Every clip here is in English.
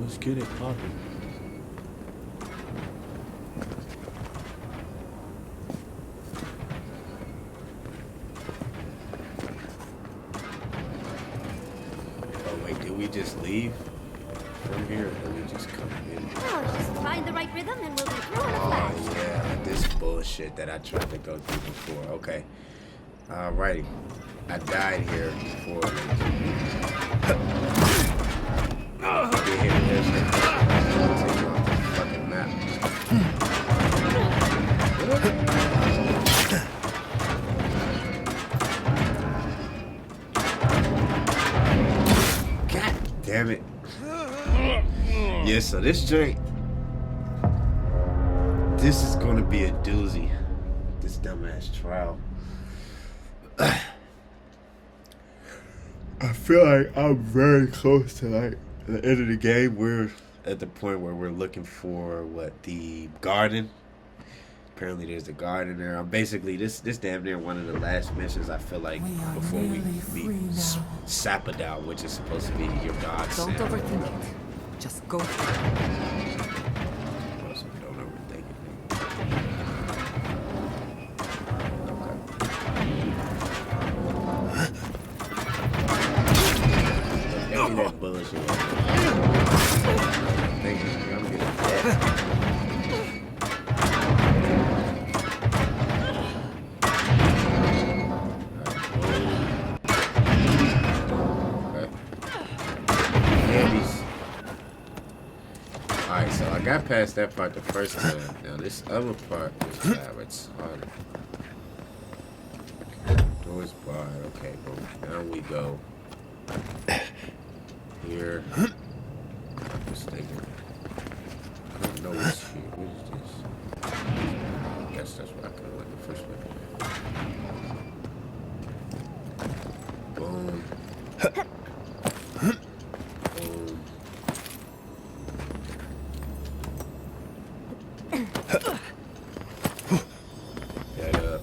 Let's get it popping. Oh wait, did we just leave from here, or did we just come in? Oh, just find the right rhythm and we'll be through in a flash. Oh yeah, this bullshit that I tried to go through before. Okay. Alrighty. I died here before. Get here, there's the fucking map. God damn it. Yeah, so this joint, this is gonna be a doozy. This dumbass trial. I feel like I'm very close to like the end of the game. We're at the point where we're looking for the garden. Apparently there's a garden there. I'm basically this damn near one of the last missions I feel like before we meet Sapadow, which is supposed to be your godsend. Don't overthink it. Just go for it. Don't overthink it. Give me that bullshit. Thank you. I'm getting dead. Alright, so I got past that part the first time. Now this other part is it's harder. Okay, doors barred. Okay, boom. Now we go here. I'm mistaken. I don't know what's here. What is this? I guess that's what I could have went the first way. Boom. Boom. That up.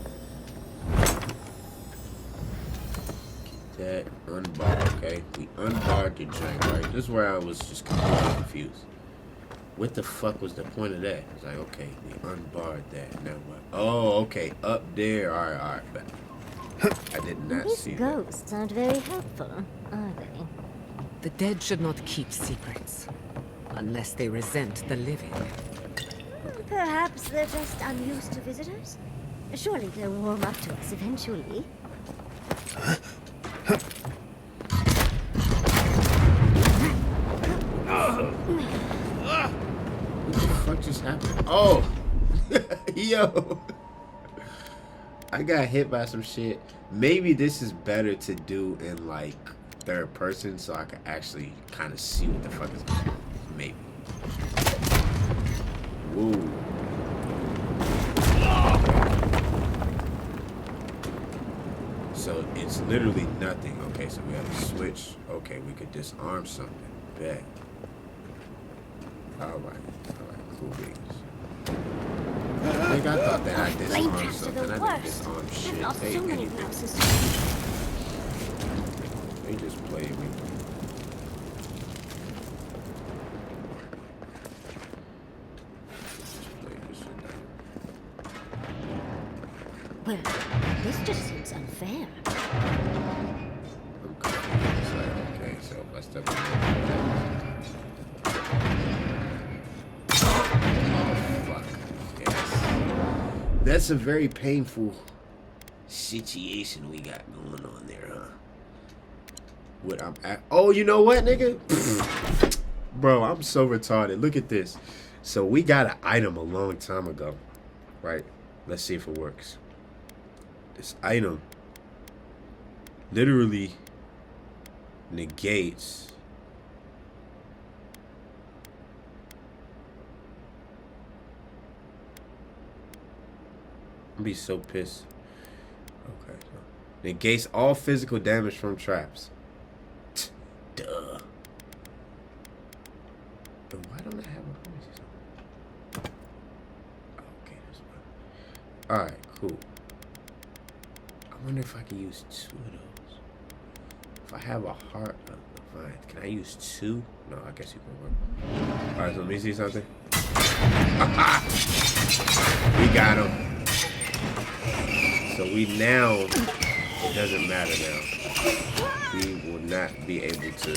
Keep that unbarred, okay? We unbarred the joint, right? This is where I was just completely confused. What the fuck was the point of that? It's like, okay, we unbarred that. Now what? Oh, okay, up there. Alright, but I did not see These that. ghosts aren't very helpful, are they? The dead should not keep secrets. Unless they resent the living. Perhaps they're just unused to visitors? Surely they'll warm up to us eventually. What the fuck just happened? Oh! Yo! I got hit by some shit. Maybe this is better to do in like third person so I can actually kind of see what the fuck is going on. Maybe. Whoa. So it's literally nothing. Okay, so we have to switch. Okay, we could disarm something. Bet. Alright, cool beans. I think I thought that I disarmed something. I didn't disarm shit. I've lost They so many anything. houses. They just played me. Just played this shit down. Well, this just seems unfair. I'm confused. It's like, okay, so if I step in that's a very painful situation we got going on there, huh? What I'm at? Oh, you know what, nigga? Bro, I'm so retarded. Look at this. So we got an item a long time ago, right? Let's see if it works. This item literally negates I'd be so pissed. Okay. Negates all physical damage from traps. Duh. But why don't I have a voice? Okay, that's fine. Alright, cool. I wonder if I can use two of those. If I have a heart of the Fine. Can I use 2? No, I guess you can work. Alright, so let me see something. We got him. So we now, it doesn't matter now. We will not be able to.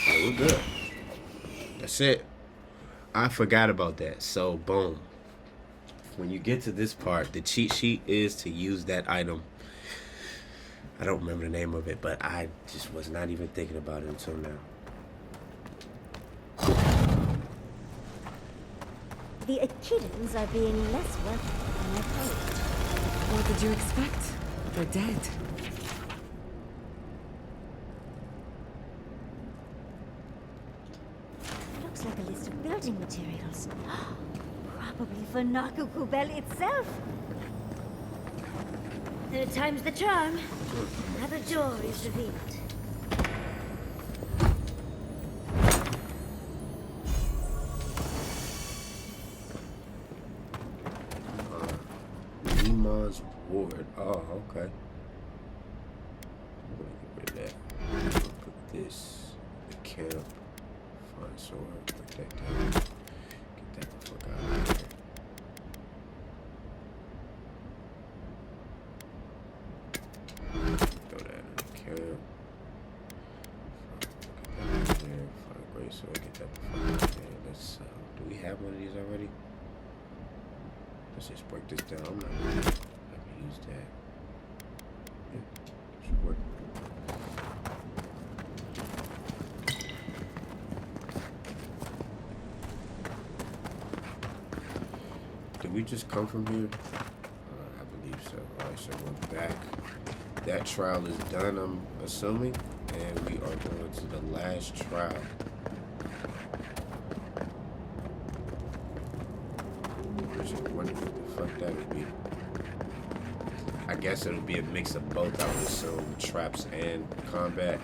Yeah, we're good. That's it. I forgot about that. So, boom. When you get to this part, the cheat sheet is to use that item. I don't remember the name of it, but I just was not even thinking about it until now. The Echidans are being less welcome than I hoped. What did you expect? They're dead. Looks like a list of building materials. Probably for Nakukubel itself. Third time's the charm. Another door is revealed. Lima's ward. Oh, okay. I'm gonna get rid of that. Put this. The camp. Fine sword. Put that down. Get that the fuck out of here. Throw that in the camp. Fine, get that in there. Fine, great sword. Get that the fuck out of there. Let's do we have one of these already? Let's just break this down. I'm not gonna use that. Yeah, should work. Did we just come from here? I believe so. Alright, so we're back. That trial is done, I'm assuming. And we are going to the last trial. I wonder what the fuck that would be. I guess it'll be a mix of both, I would assume. Traps and combat.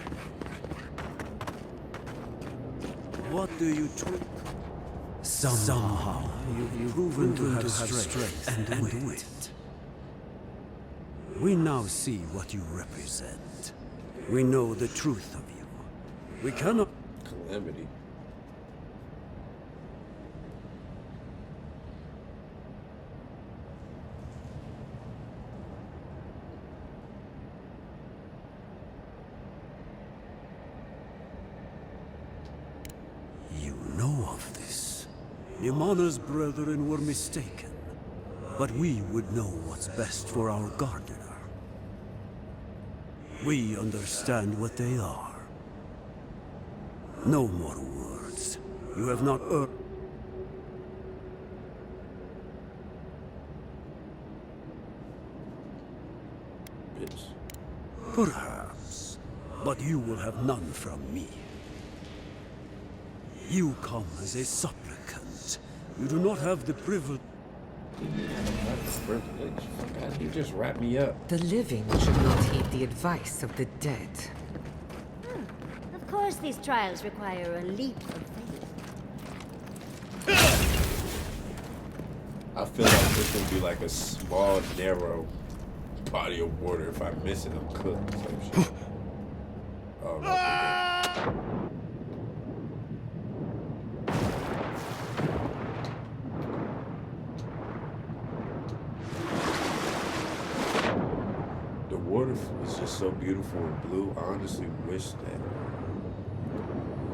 What do you Somehow you've proven to have strength and wit. We now see what you represent. We know the truth of you. We cannot... Calamity. You know of this. Imana's brethren were mistaken, but we would know what's best for our gardener. We understand what they are. No more words. You have not earned... Bitch. Perhaps, but you will have none from me. You come as a supplicant. You do not have the privilege... You just wrapped me up. The living should not heed the advice of the dead. Of course these trials require a leap of faith. I feel like this gonna be like a small, narrow body of water. If I miss it, I'm cooked. Same shit. Oh no. The water is just so beautiful and blue. I honestly wish that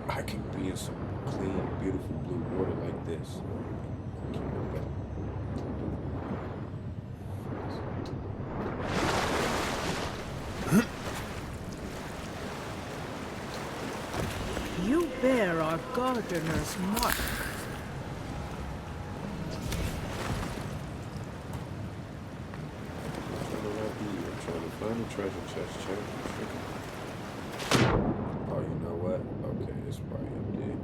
I could be in some clean, beautiful blue water like this. You bear our gardener's mark. Trying to find a treasure chest, check. Oh, you know what? Okay, it's probably up there.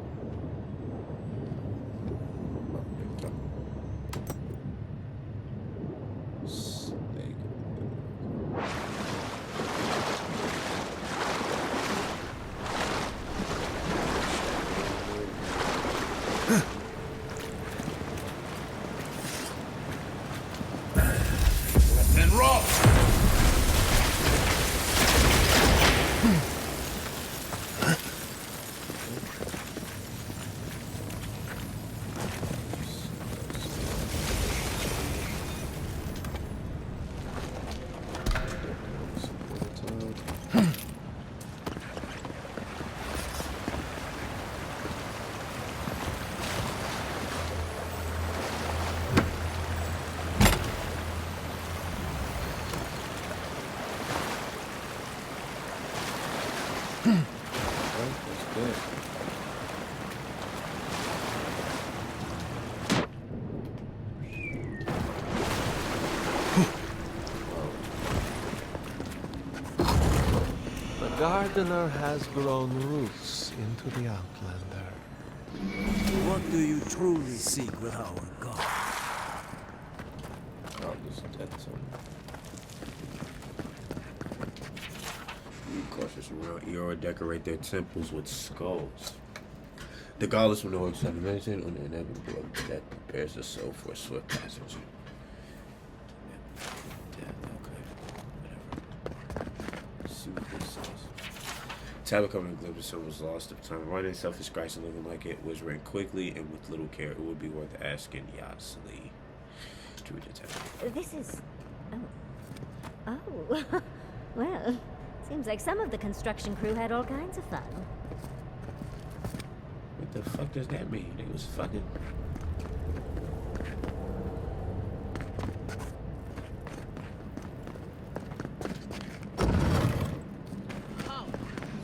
Snake. And rock! That's good. The gardener has grown roots into the Outlander. What do you truly seek with our god? Oh, this is death zone. Be cautious around Eora, decorate their temples with skulls. The godless will know exactly mention on the inevitable that prepares the soul for a swift passage. See what this says. Tablet covering the glimpse was lost of time. Writing selfish Christ and living like it was written quickly and with little care. It would be worth asking Yasli to read the tablet. This is... Oh. Oh. Well, seems like some of the construction crew had all kinds of fun. What the fuck does that mean? It was fucking...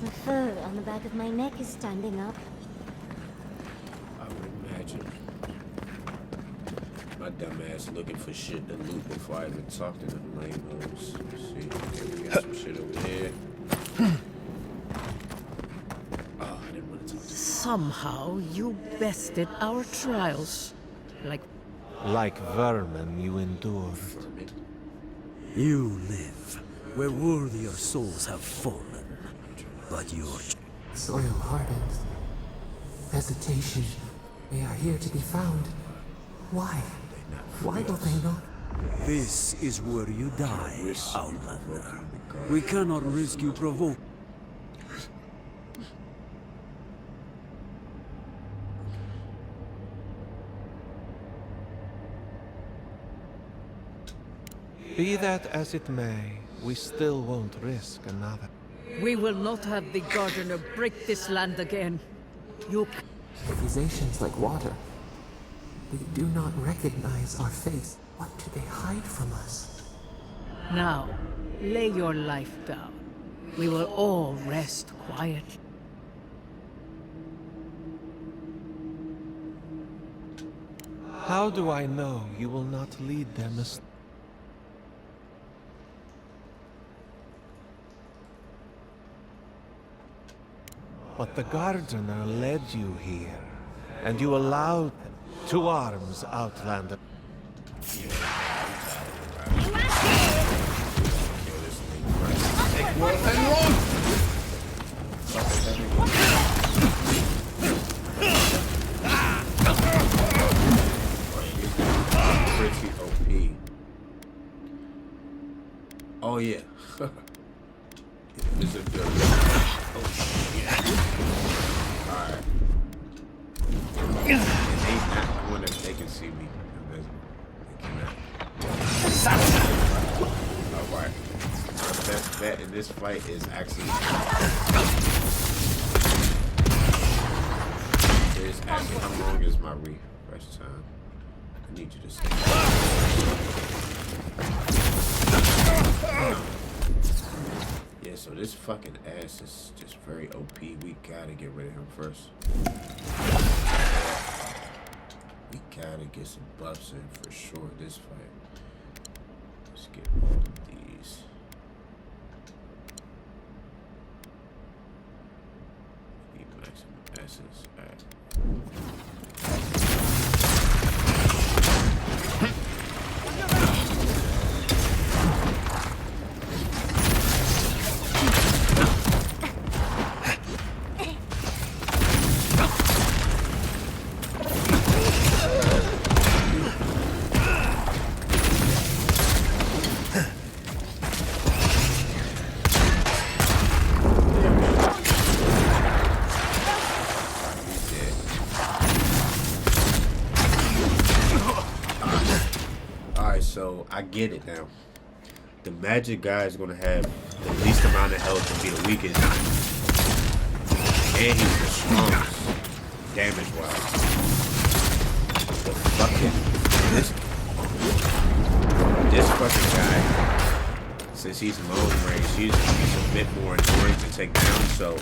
The fur on the back of my neck is standing up. I would imagine. My dumb ass looking for shit to loot before I even talk to them lame-os. Let's see, okay, we got some shit over here. Oh, I didn't want to talk to them. Somehow you bested our trials. Like vermin you endured. Vermin. You live where worthier souls have fallen. But your Soil hardens. Hesitation. They are here to be found. Why? Why will they not? this is where you die, Outlander. We cannot risk you provoke. Be that as it may, we still won't risk another. We will not have the gardener break this land again. You... Accusations like water. They do not recognize our face. What do they hide from us? Now, lay your life down. We will all rest quiet. How do I know you will not lead them astray? But the gardener led you here, and you allowed them to arms, Outlander. Pretty OP. Oh yeah. This is good. Oh shit. Alright. They not, I wonder if they can see me. They cannot. Alright. My best bet in this fight is actually how long is my refresh time? I need you to stay. Yeah, so this fucking ass is just very OP. We gotta get rid of him first. We gotta get some buffs in for sure this fight. Let's get all of these. Need maximum essence. Alright. So I get it now. The magic guy is gonna have the least amount of health and be the weakest. And he's the strongest damage wise. The fucking this fucking guy, since he's long range, he's a bit more annoying to take down, so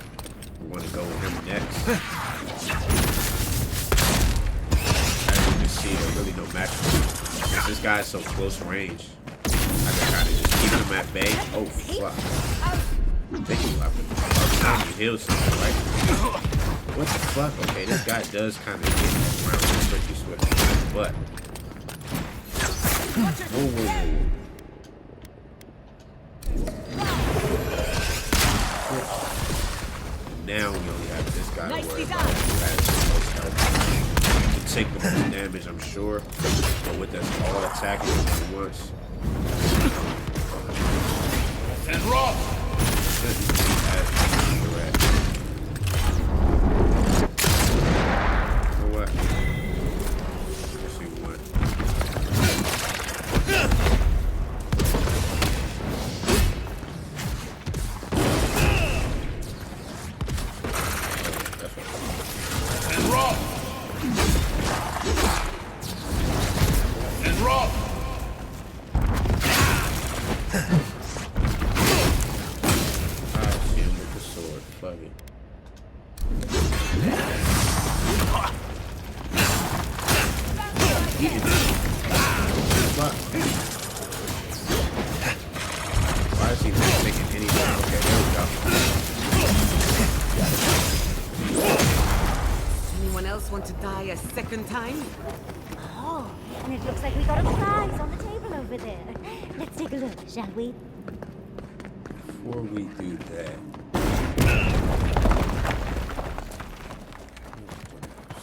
want to go with him next. As you can see, there really no match for me. Since this guy's so close range, I can kind of just keep him at bay. Oh, fuck. I think he left him. Time you heal something, right? What the fuck? Okay, this guy does kind of get around pretty swift. But. Whoa, whoa, whoa. Now we only have this guy to worry about who has the most health. He can take the most damage, I'm sure. But with us all attacking him at once. And rock! What? Let's see what. And rock! And rock! Fuck it. Fuck. Why is he not taking any time? Okay, there we go. Anyone else want to die a second time? Oh, and it looks like we got a prize on the table over there. Let's take a look, shall we? Before we do that.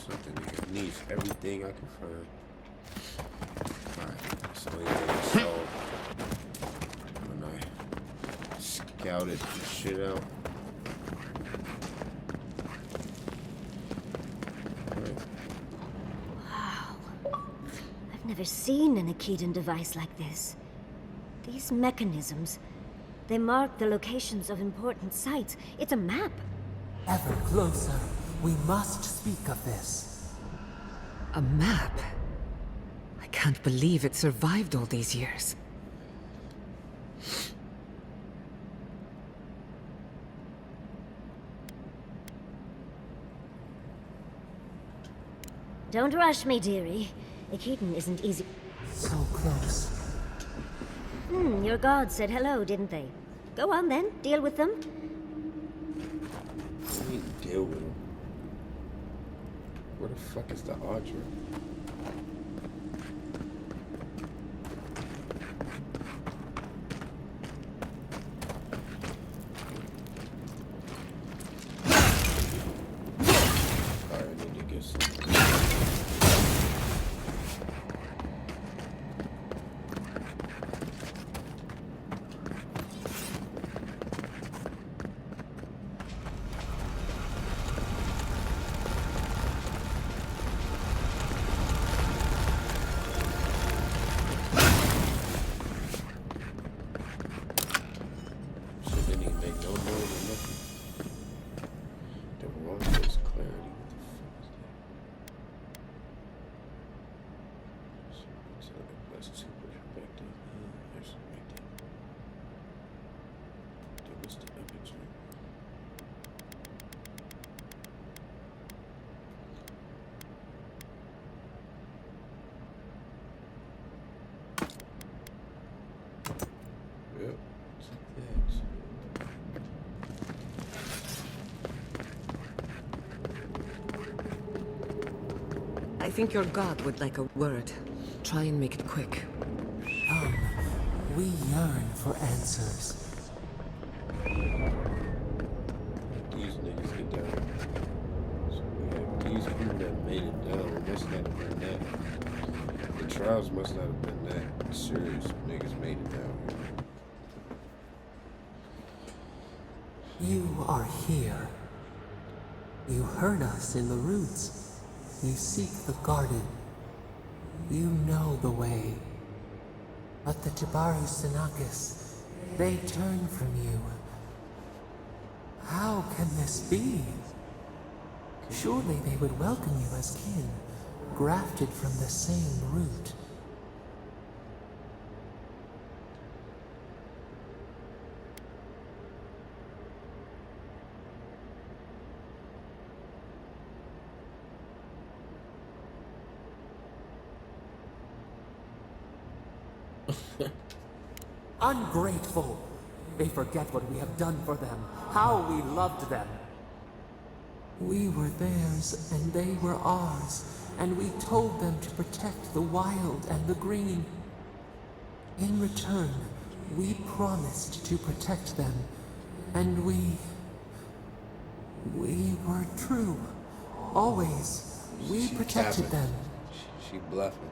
Something here needs everything I can find. Alright, so when I scouted the shit out. Wow. I've never seen an Akedan device like this. These mechanisms, they mark the locations of important sites. It's a map. Ever closer. We must speak of this. A map? I can't believe it survived all these years. Don't rush me, dearie. Akedan isn't easy. So close. Your gods said hello, didn't they? Go on then, deal with them. I need to deal with him. Where the fuck is the Adra? Alright, I need to get some. I think your god would like a word. Try and make it quick. Come. We yearn for answers. These niggas get down. So we have these people that made it down. It must not have been that. The trials must not have been that serious. Niggas made it down here. You are here. You heard us in the roots. You seek the garden. You know the way. But the Jabari Sanakis, they turn from you. How can this be? Surely they would welcome you as kin, grafted from the same root. Ungrateful. They forget what we have done for them, how we loved them. We were theirs, and they were ours, and we told them to protect the wild and the green. In return, we promised to protect them, and we were true. Always. We protected capping. them. She bluffing.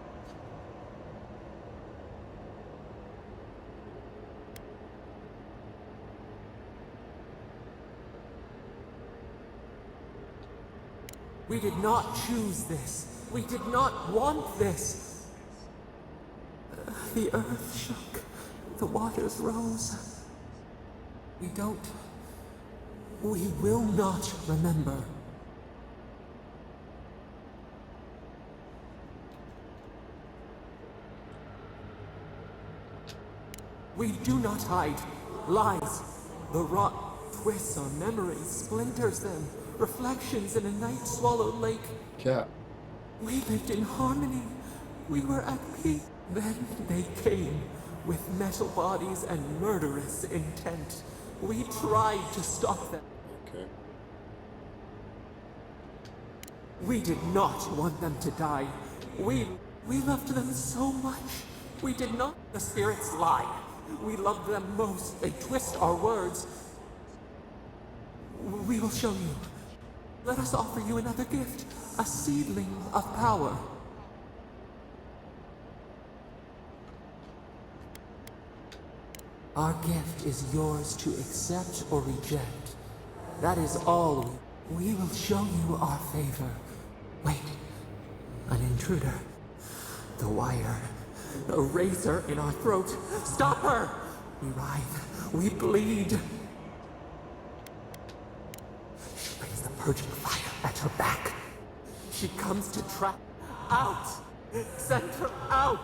We did not choose this. We did not want this. The earth shook. The waters rose. We will not remember. We do not hide. Lies. The rot twists our memories, splinters them. Reflections in a night-swallowed lake. Cap. We lived in harmony. We were at peace. Then they came with metal bodies and murderous intent. We tried to stop them. Okay. We did not want them to die. We loved them so much. We did not. The spirits lie. We loved them most. They twist our words. We will show you. Let us offer you another gift. A seedling of power. Our gift is yours to accept or reject. That is all. We will show you our favor. Wait. An intruder. The wire. A razor in our throat. Stop her! We writhe. We bleed. She brings the purging fire at her back. She comes to trap. Out! Send her out!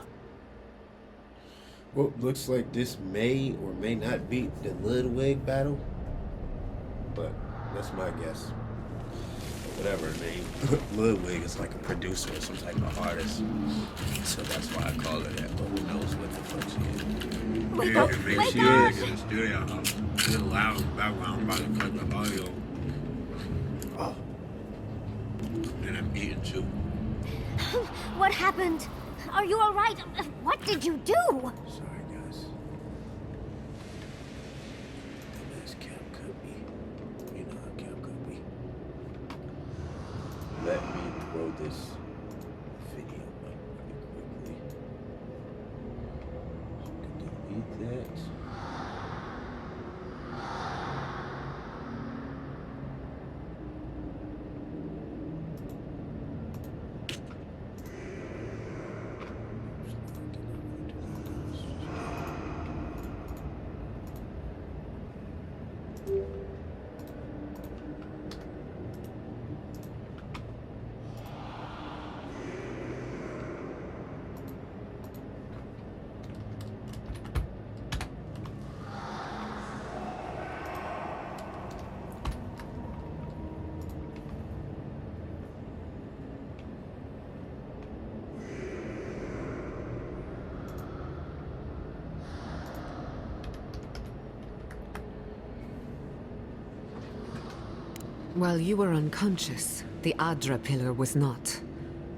Well, looks like this may or may not be the Lodwyn battle, but that's my guess. Whatever her name. Lodwyn is like a producer or some type of artist, so that's why I call her that. But who knows what the fuck she is? Wake Yeah, up! maybe Wake she up! is in the studio. It's a little loud in the background. I'm about to cut the audio. Oh, and I'm eating too. What happened? Are you all right? What did you do? Sorry, guys. Dumbass Cap cut me. You know how Cap cut me. Let me throw this video up really quickly. So I can delete that. While you were unconscious, the Adra pillar was not.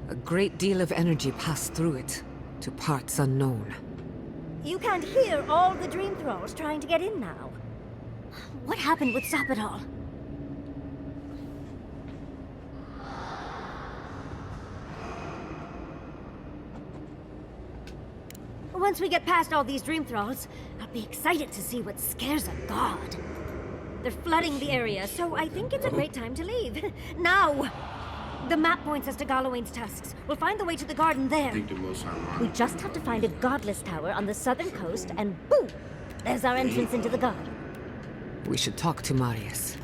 A great deal of energy passed through it, to parts unknown. You can't hear all the dream thralls trying to get in now. What happened with Stop It All? Once we get past all these dream thralls, I'll be excited to see what scares a god. They're flooding the area, so I think it's a great time to leave. Now! The map points us to Gallowayne's tusks. We'll find the way to the garden there. I think the most ironic. We just have to find a godless tower on the southern coast, and boom! There's our entrance into the garden. We should talk to Marius.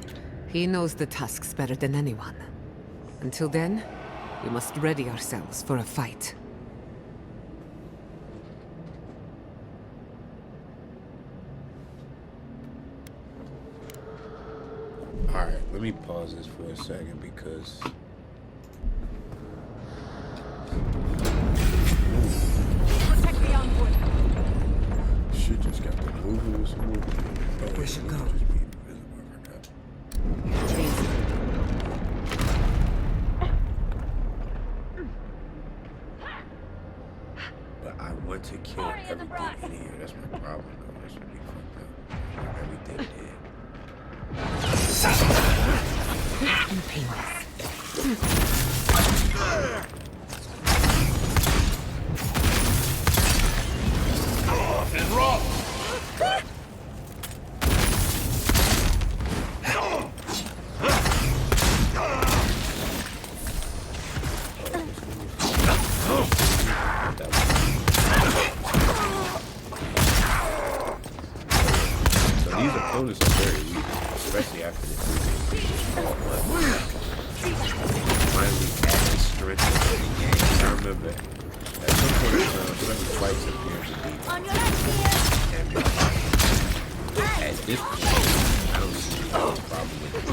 He knows the tusks better than anyone. Until then, we must ready ourselves for a fight. Alright, let me pause this for a second because Protect the envoy. moving with some movement. We should go. But I want to kill everything in here. That's my problem, though. That's what we fucked up. Everything dead. And painless. And rock! So these opponents are very weak, especially after this. Finally added strength to the game. I remember at some point in time, certain fights appeared to be. On your left here. At this point, I don't see any problem with it.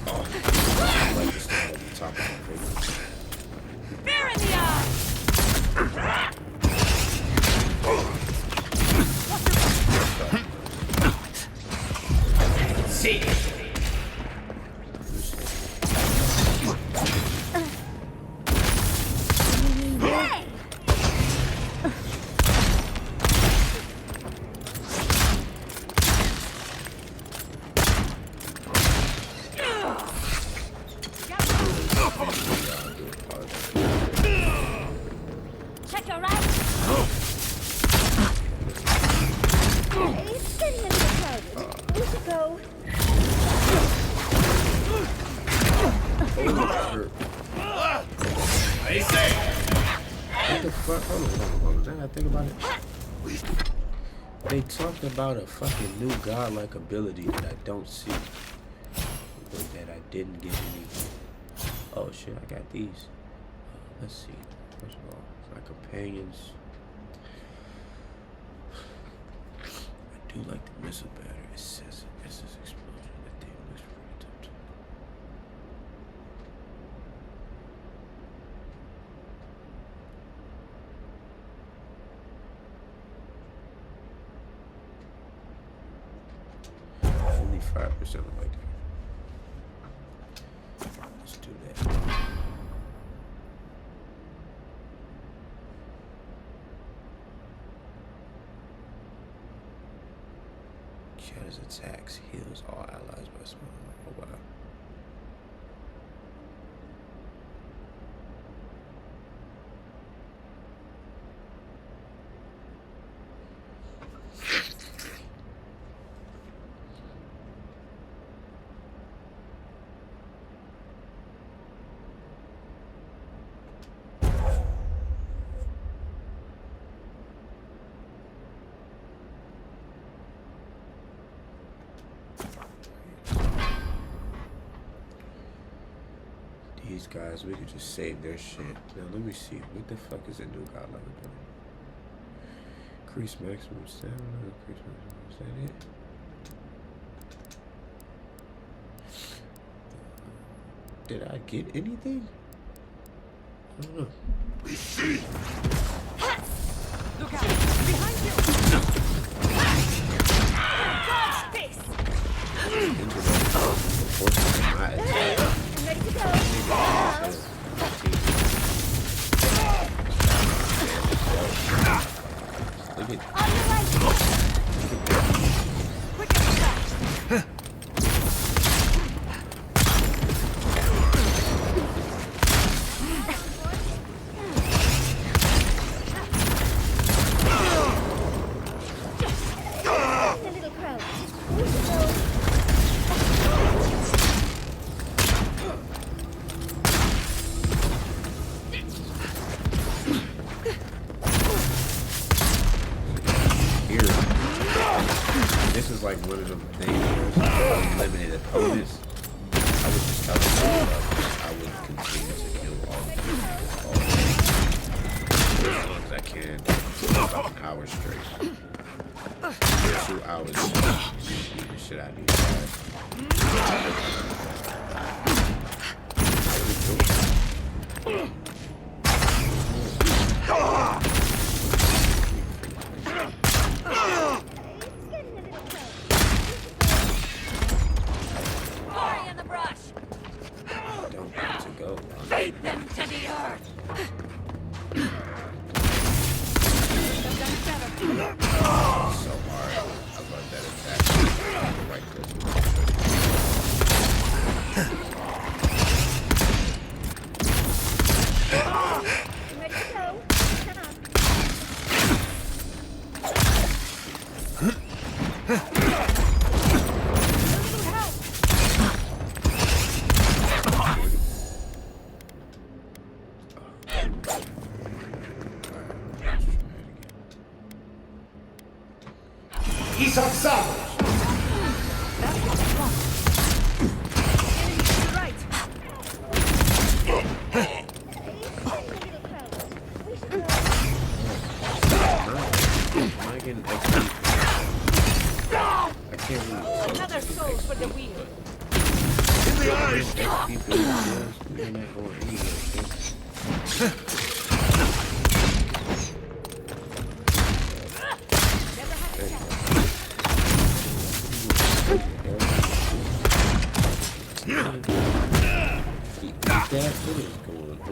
I like this thing at the top of my face. Fear in the eye. See! Hey! Check your right. It's getting a little crowded. We should go. I say! What the fuck? Hold on. Did I think about it? They talked about a fucking new godlike ability that I don't see. Or that I didn't get any. Oh shit, I got these. Let's see. First of all, my companions. I do like the missile battery. It says it says explosion. That thing looks pretty tempting. Only 5% of like that. Let's do that. Shatters attacks, heals all allies by small. Oh wow. These guys, we could just save their shit. Now let me see. What the fuck is a new godlike ability? Increase maximum stamina. Increase maximum. Is that it? Did I get anything? I don't know. We see! Look out! Behind you! Dodge space! My attack. I'm ready to go. Now. Look at On your right. Quick as flash. The little crowd. We should go. this is like one of them things where unlimited opponents. I would just tell myself I would continue to kill all the people as long as I can for about an hour straight. 2 hours beat the shit out of these guys. I would Hurry in the brush! Don't want to go. Beat them to the earth! So hard. I love that attack. The right Ready to go? Come on. He's on salvage. Am I getting XP? I can't really. Another soul for the wheel. In the eyes! XP builds, we're not going anywhere. That is going on.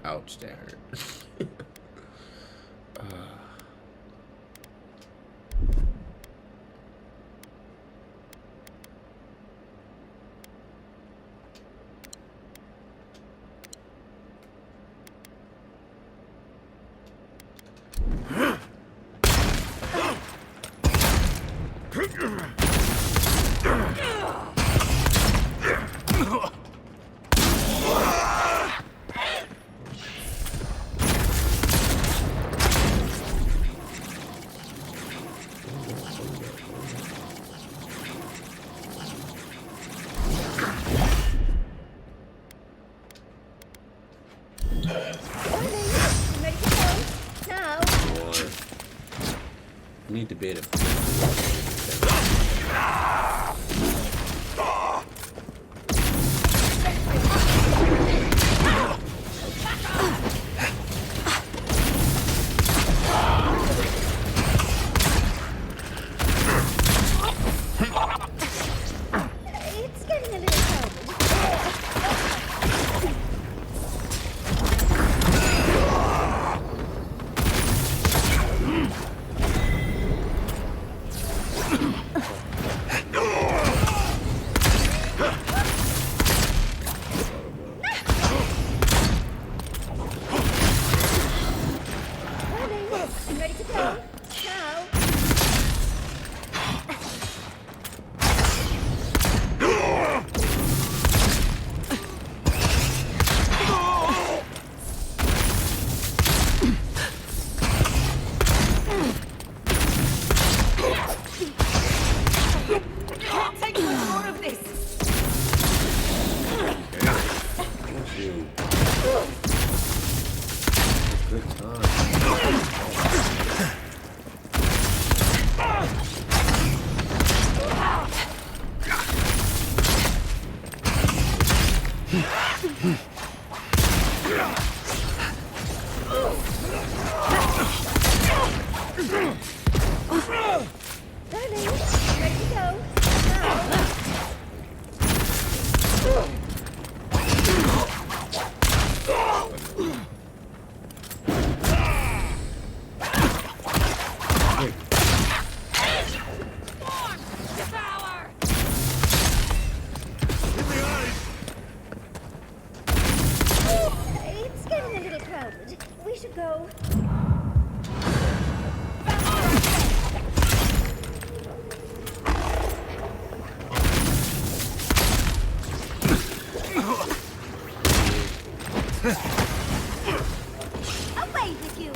Ouch, that hurt. Ready to go? Now. I need to be able to. It's getting a little crowded. Ready to go? Now. Can't take much more of this. Thank you. Good time. Darling, ready to go? Now. It's getting a little crowded. We should go. Away with you!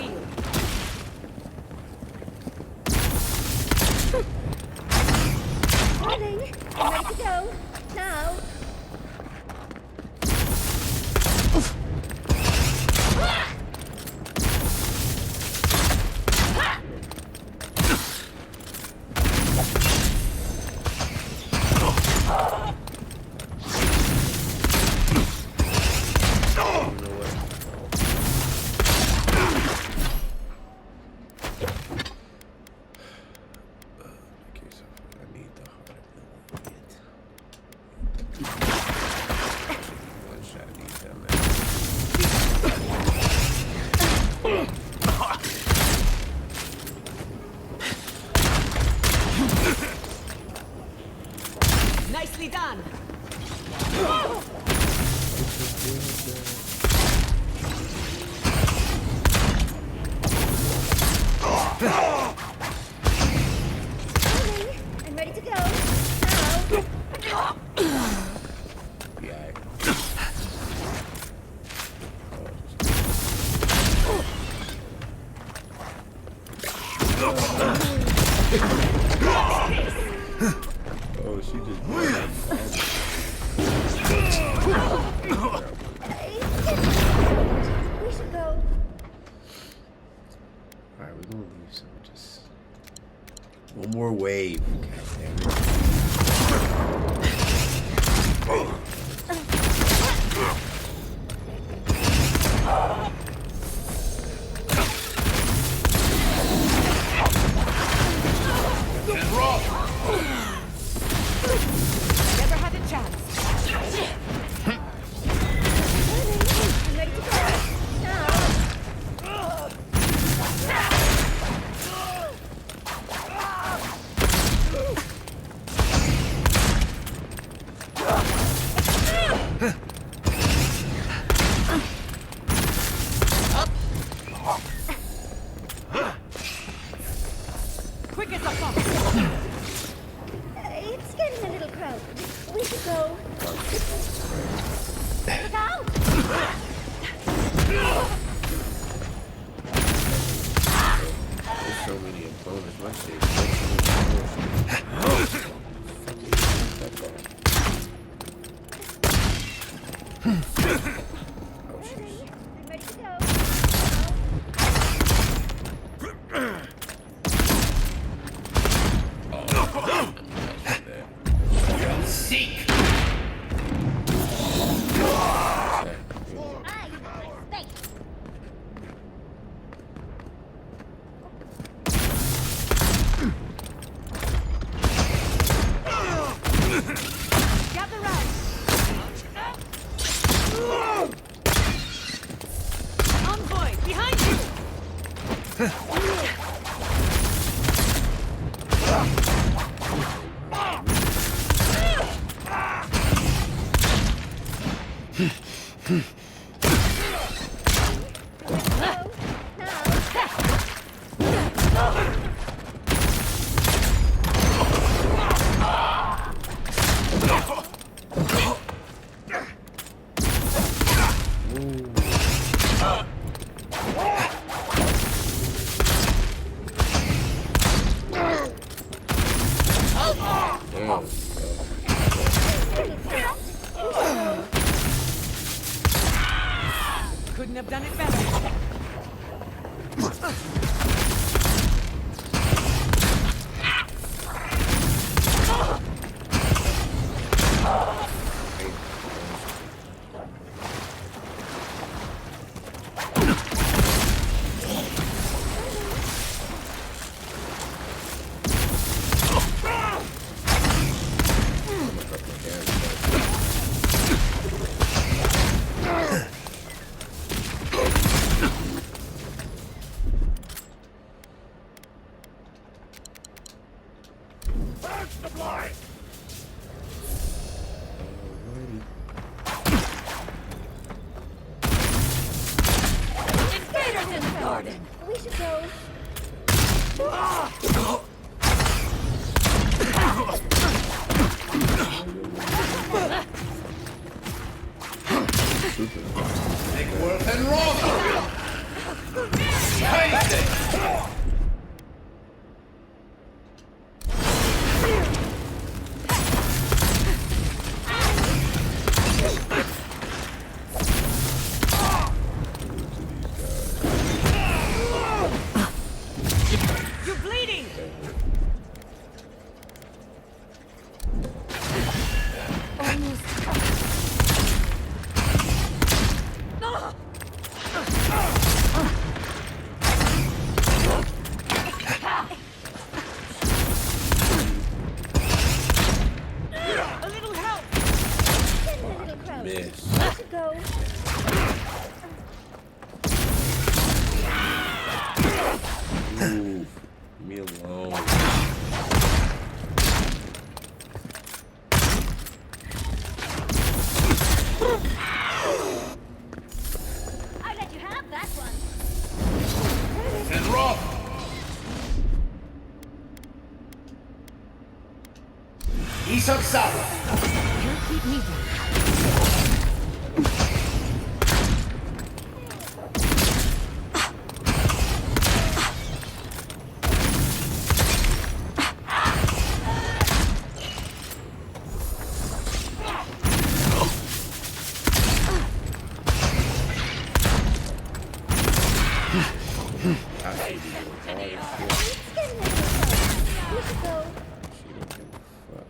shield. Darling, I'm ready to go. Now. Nicely done. Darling, I'm ready to go. Now. Yeah. Oh, she just. We should go. Alright, we're gonna leave some just one more wave. God damn it. Never had a chance. Darling, I'm ready to go. Now. Quick as a fox. It's getting a little crowded. We should go. Look out! There's so many opponents. My shit. Oh, jeez. I'm ready to go. Seek! I need my space. Gather round. Envoy, behind you. Couldn't have done it better. Invaders in the garden. We should go. Thick worth and wrong! You're bleeding! A little help! Send the little crowd. Miss. Let's go. Ooh, leave me alone. I let you have that one. And rock. Isak Saba. Can't keep me down. I should be doing all this shit. Send the little crowd. We should go. She don't give a fuck.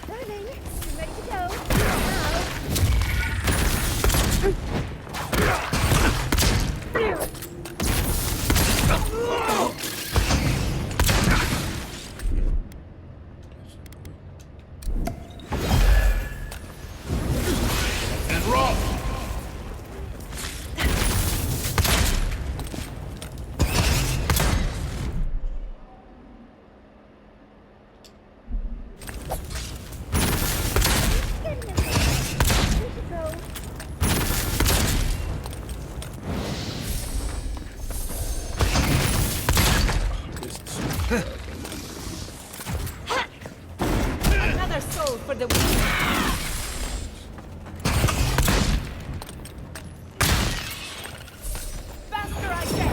Darling, you ready to go? Now. And rock. Send the little crowd. We should go. Another soul for the weak. Faster, I say!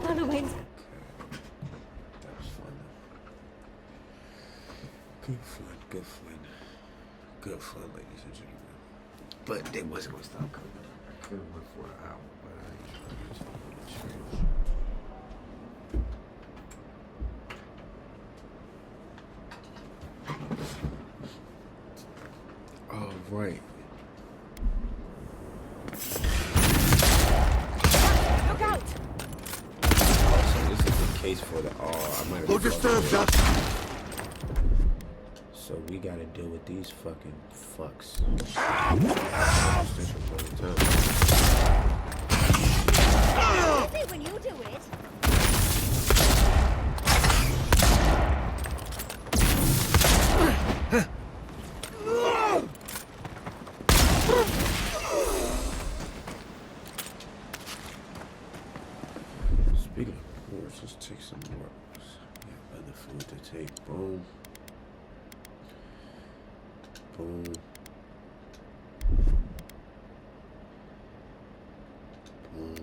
Lodwyn's That was fun. Good fun, good fun. Good fun, ladies and gentlemen. But they wasn't gonna stop coming. I could have went for an hour, but I ain't trying to change. All right. Look out! So this is the case for the I might have. Look disturbed, Doc. So we gotta deal with these fucking fucks. easy when you do it. Speaking of boards, let's take some more. We have other food to take. Boom. Boom. Boom.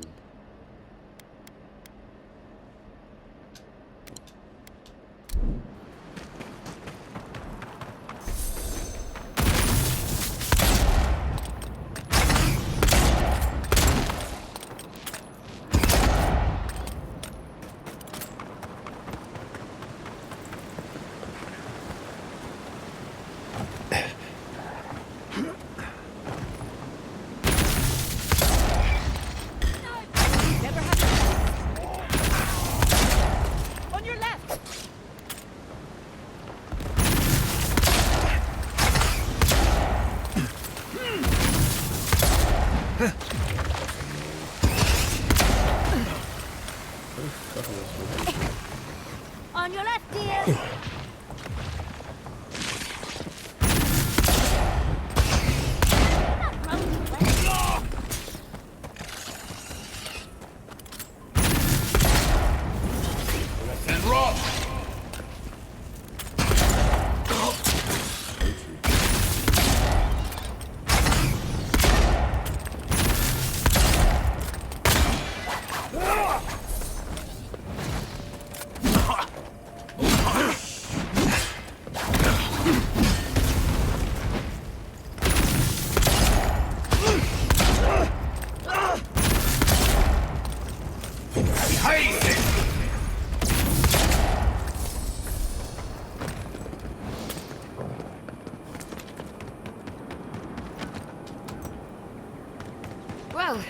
Well,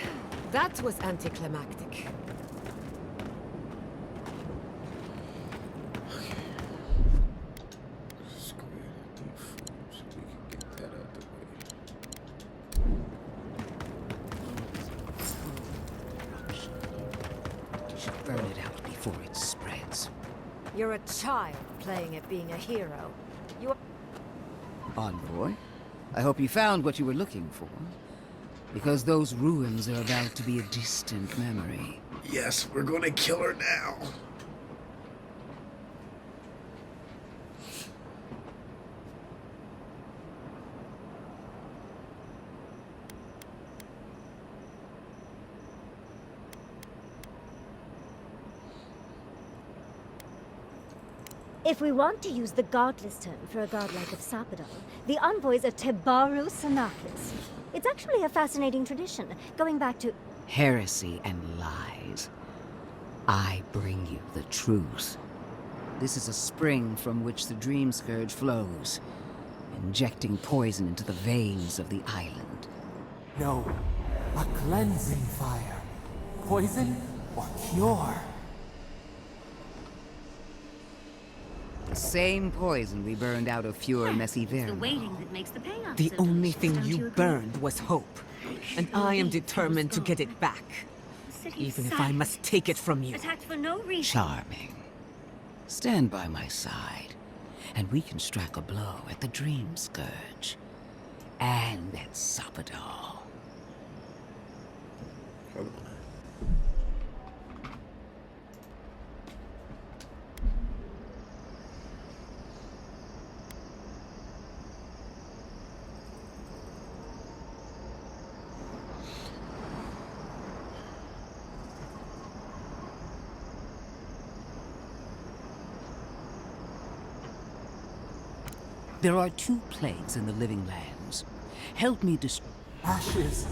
that was anticlimactic. Let's go ahead and do food so we can get that out the way. You should burn it out before it spreads. You're a child playing at being a hero. You are... Envoy, I hope you found what you were looking for. Because those ruins are about to be a distant memory. Yes, we're gonna kill her now. If we want to use the godless term for a godlike of Sapadal, the envoys are Tebaru Sanakis. It's actually a fascinating tradition, going back to... Heresy and lies. I bring you the truth. This is a spring from which the Dream Scourge flows, injecting poison into the veins of the island. No, a cleansing fire. Poison or cure? The same poison we burned out of Fure Messiverna. waiting that makes the payoff. The so only delicious, thing don't you agree? burned was hope. And I am determined to get it back. Even if I must take it from you. Attacked for no reason. Charming. Stand by my side, and we can strike a blow at the Dream Scourge. And at Sapadal. Hold on. There are 2 plagues in the Living Lands. Help me destroy. Ashes.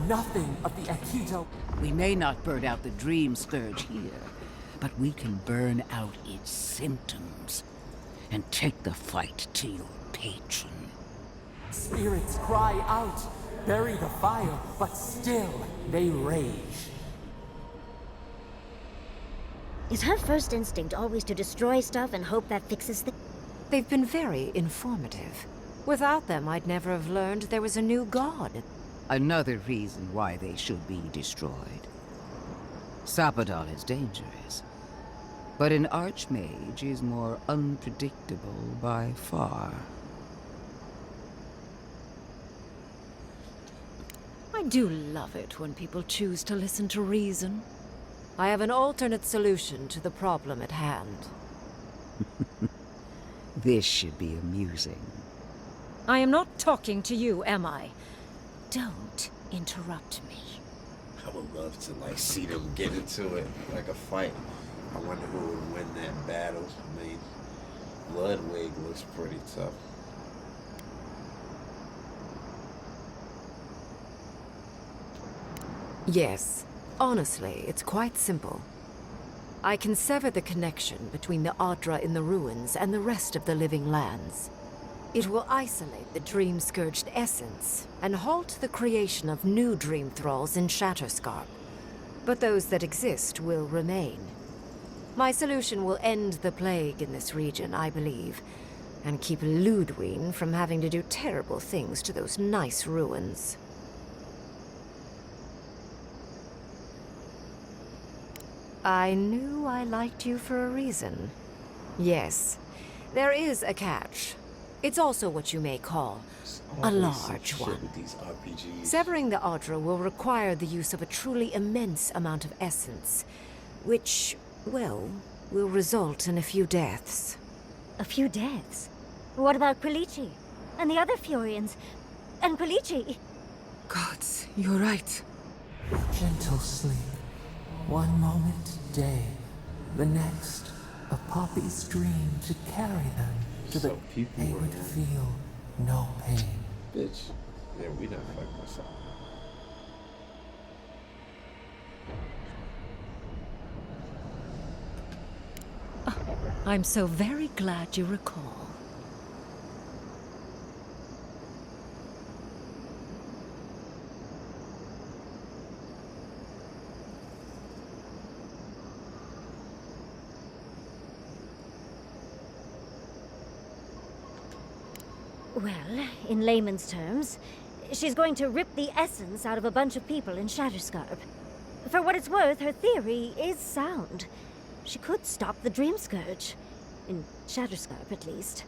Nothing of the Akito. We may not burn out the Dream Scourge here, but we can burn out its symptoms and take the fight to your patron. Spirits cry out. Bury the fire, but still they rage. Is her first instinct always to destroy stuff and hope that fixes things? They've been very informative. Without them, I'd never have learned there was a new god. Another reason why they should be destroyed. Sapadal is dangerous, but an archmage is more unpredictable by far. I do love it when people choose to listen to reason. I have an alternate solution to the problem at hand. This should be amusing. I am not talking to you, am I? Don't interrupt me. I would love to like see them get into it like a fight. I wonder who would win that battle. I mean, Lodwyn looks pretty tough. Yes. Honestly, it's quite simple. I can sever the connection between the Adra in the ruins and the rest of the living lands. It will isolate the dream-scourged essence and halt the creation of new dream thralls in Shatterscarp. But those that exist will remain. My solution will end the plague in this region, I believe, and keep Lodwyn from having to do terrible things to those nice ruins. I knew I liked you for a reason. Yes, there is a catch. It's also what you may call a large one. With these RPGs. Severing the Adra will require the use of a truly immense amount of essence, which, well, will result in a few deaths. A few deaths? What about Quilici? And the other Furians? And Quilici? Gods, you're right. Gentle sleep. One moment day, the next, a poppy's dream to carry them to the... So people They were would feel no pain. Bitch. Yeah, we not fucking with something. I'm so very glad you recall. Well, in layman's terms, she's going to rip the essence out of a bunch of people in Shatterscarp. For what it's worth, her theory is sound. She could stop the Dream Scourge. In Shatterscarp, at least.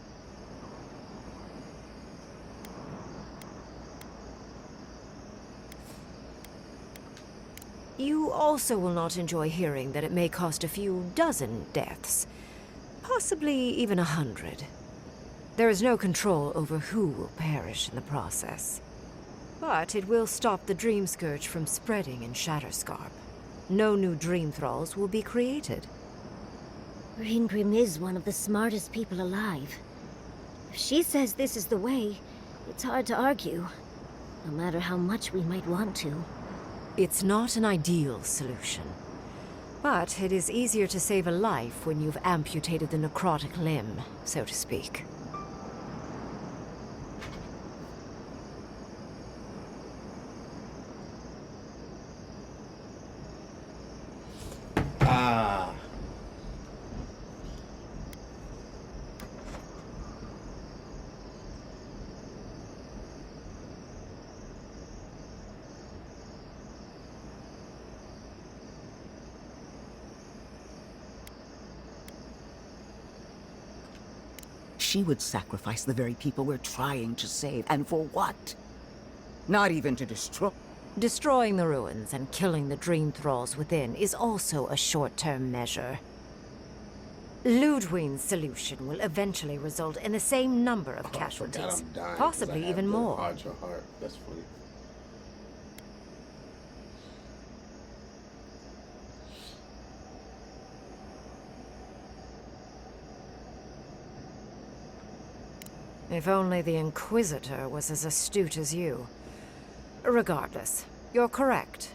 You also will not enjoy hearing that it may cost a few dozen deaths. Possibly even 100. There is no control over who will perish in the process. But it will stop the Dream Scourge from spreading in Shatterscarp. No new Dream Thralls will be created. Reingrim is one of the smartest people alive. If she says this is the way, it's hard to argue. No matter how much we might want to. It's not an ideal solution. But it is easier to save a life when you've amputated the necrotic limb, so to speak. Ah. She would sacrifice the very people we're trying to save, and for what? Not even to destroy. Destroying the ruins and killing the Dream Thralls within is also a short-term measure. Lodwyn's solution will eventually result in the same number of casualties, possibly even more. Adra heart. That's funny. If only the Inquisitor was as astute as you. Regardless, you're correct.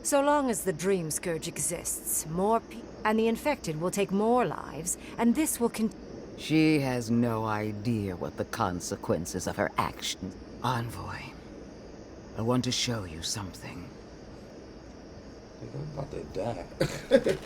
So long as the Dream Scourge exists, more people and the infected will take more lives, and this will She has no idea what the consequences of her actions. Envoy, I want to show you something. I'm about to die.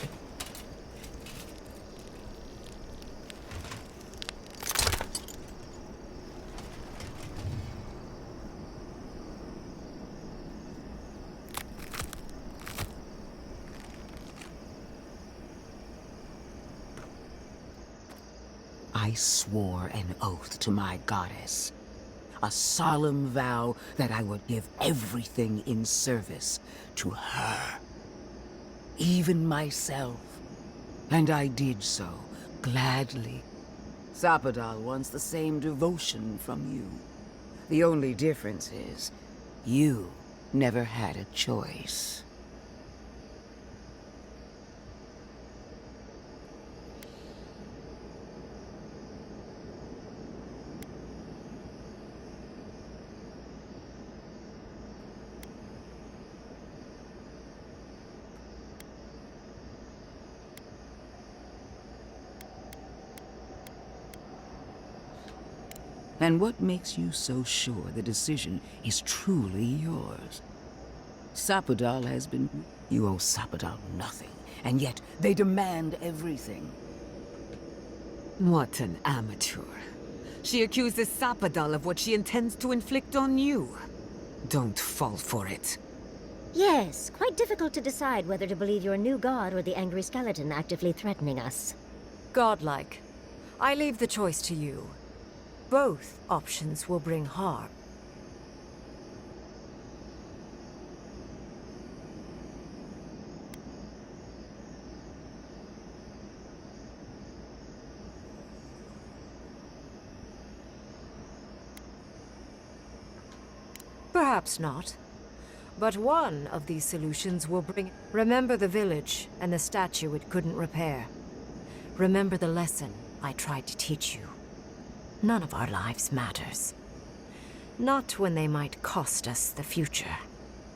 I swore an oath to my goddess. A solemn vow that I would give everything in service to her. Even myself. And I did so, gladly. Sapadal wants the same devotion from you. The only difference is, you never had a choice. And what makes you so sure the decision is truly yours? Sapadal has been... You owe Sapadal nothing, and yet they demand everything. What an amateur. She accuses Sapadal of what she intends to inflict on you. Don't fall for it. Yes, quite difficult to decide whether to believe your new god or the angry skeleton actively threatening us. godlike. I leave the choice to you. Both options will bring harm. Perhaps not. But one of these solutions will bring... Remember the village and the statue it couldn't repair. Remember the lesson I tried to teach you. None of our lives matters. Not when they might cost us the future.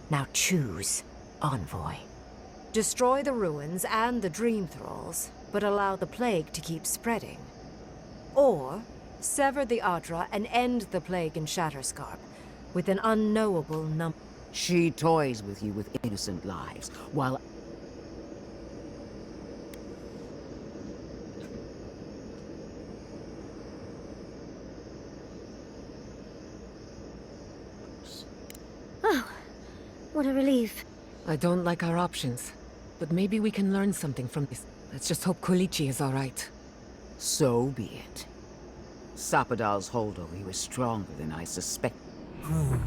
Now choose, Envoy. Destroy the ruins and the Dream Thralls, but allow the plague to keep spreading. Or sever the Adra and end the plague in Shatterscarp with an unknowable number. She toys with you with innocent lives, while... What a relief. I don't like our options, but maybe we can learn something from this. Let's just hope Kolichi is all right. So be it. Sapadal's holdover was stronger than I suspected. Rune,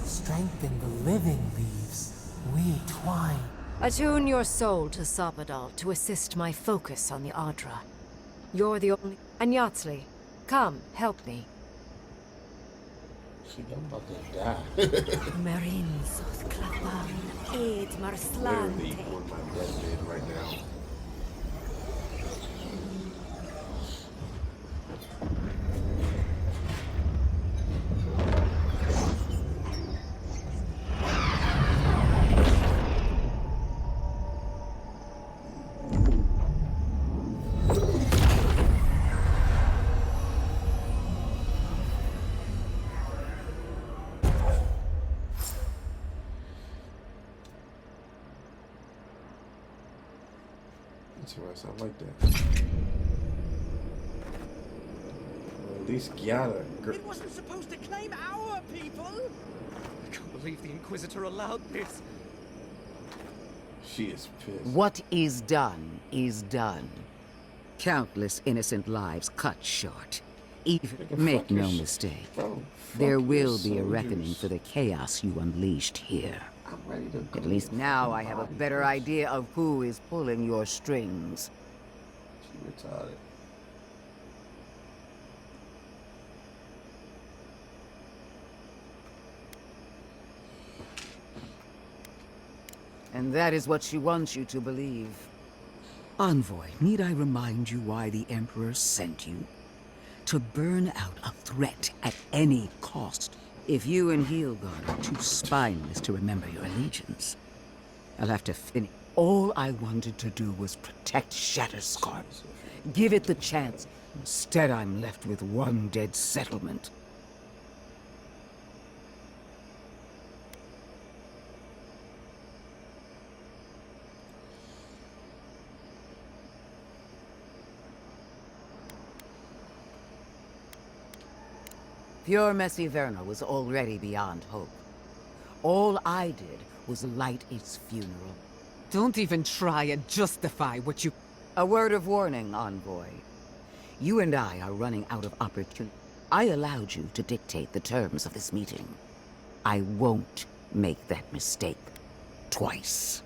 strengthen the living leaves. We twine. Attune your soul to Sapadal to assist my focus on the Adra. You're the only... And Yatsli, come, help me. Shit, I'm about to die. Marines, Clavan, Aid, Literally Marslante. on my deathbed right now. Interesting, I like that. Well, at least Gyada. It wasn't supposed to claim our people! I can't believe the Inquisitor allowed this. She is pissed. What is done is done. Countless innocent lives cut short. Even make no mistake, there will be a reckoning for the chaos you unleashed here. I'm ready to go. At least now I have a better idea of who is pulling your strings. She retarded. And that is what she wants you to believe. Envoy, need I remind you why the Emperor sent you? To burn out a threat at any cost. If you and Heelgard are too spineless to remember your allegiance, I'll have to finish. All I wanted to do was protect Shatterscarp. Give it the chance. Instead, I'm left with one dead settlement. Pure Messiverna was already beyond hope. All I did was light its funeral. Don't even try and justify what you... A word of warning, Envoy. You and I are running out of opportunity. I allowed you to dictate the terms of this meeting. I won't make that mistake twice.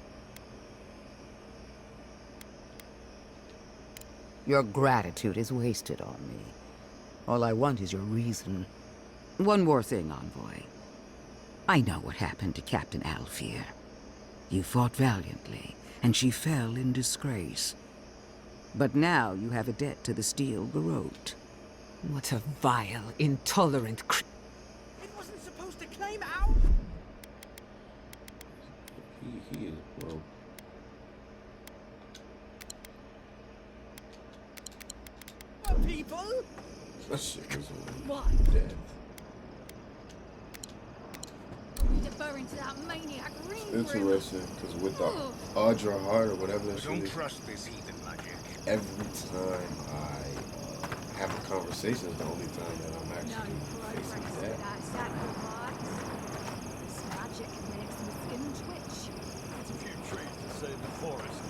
Your gratitude is wasted on me. All I want is your reason. One more thing, Envoy. I know what happened to Captain Alfear. You fought valiantly, and she fell in disgrace. But now you have a debt to the Steel Garrote. What a vile, intolerant It wasn't supposed to claim our... He is, bro. people? That shit was What? dead. Deferring to that maniac ring. Interesting, because with the Adra heart or whatever that shit Don't is, trust this heathen magic. every time I have a conversation is the only time that I'm actually facing that. That sacrifice. This magic makes my skin twitch. It's a few trees to save the forest.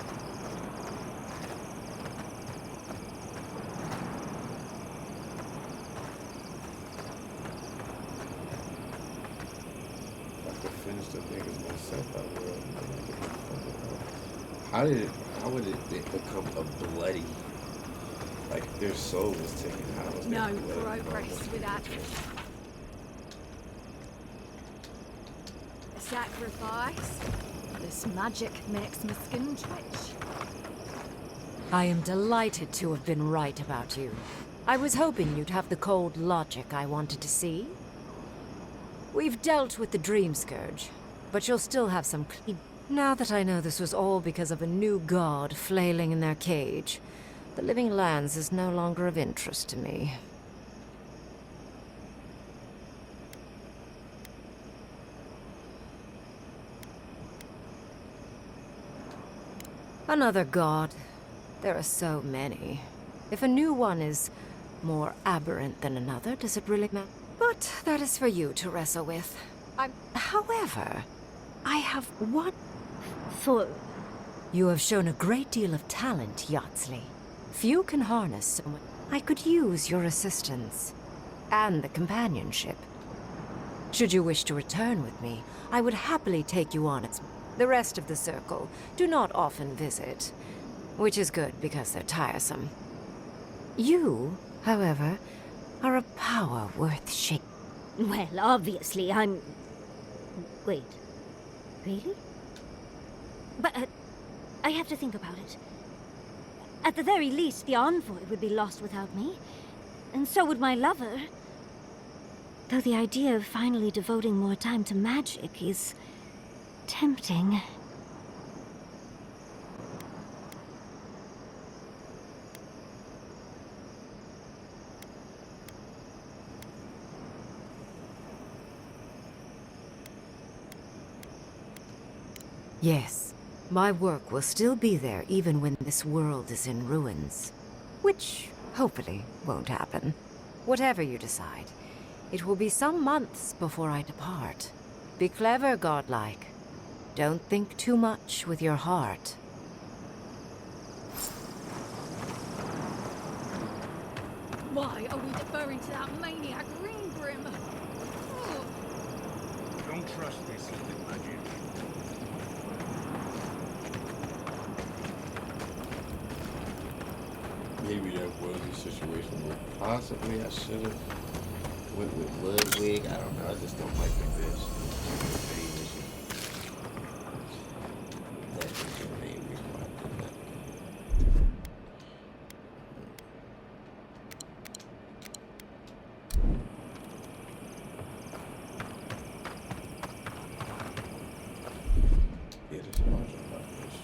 I could finish the niggas myself, I will. How would it become a bloody, like their soul was taken out? No progress without a sacrifice. This magic makes my skin twitch. I am delighted to have been right about you. I was hoping you'd have the cold logic I wanted to see. We've dealt with the Dream Scourge, but you'll still have some clean... Now that I know this was all because of a new god flailing in their cage, the Living Lands is no longer of interest to me. Another god. There are so many. If a new one is more aberrant than another, does it really matter? But that is for you to wrestle with. However, I have one. For... You have shown a great deal of talent, Yatsley. Few can harness so much. I could use your assistance. And the companionship. Should you wish to return with me, I would happily take you on its... The rest of the circle do not often visit. Which is good, because they're tiresome. You, however, are a power worth shaking. Well, obviously, I'm... Wait. Really? But, I have to think about it. At the very least, the envoy would be lost without me. And so would my lover. Though the idea of finally devoting more time to magic is... tempting. Yes, my work will still be there even when this world is in ruins. Which, hopefully, won't happen. Whatever you decide, it will be some months before I depart. Be clever, godlike. Don't think too much with your heart. Why are we deferring to that maniac Ringgrim? Don't trust this little magic. Maybe that was a situation where possibly I should have went with Lodwyn. I don't know. I just don't like the fish. That's just the main reason why I did that. Yeah, this is much about this.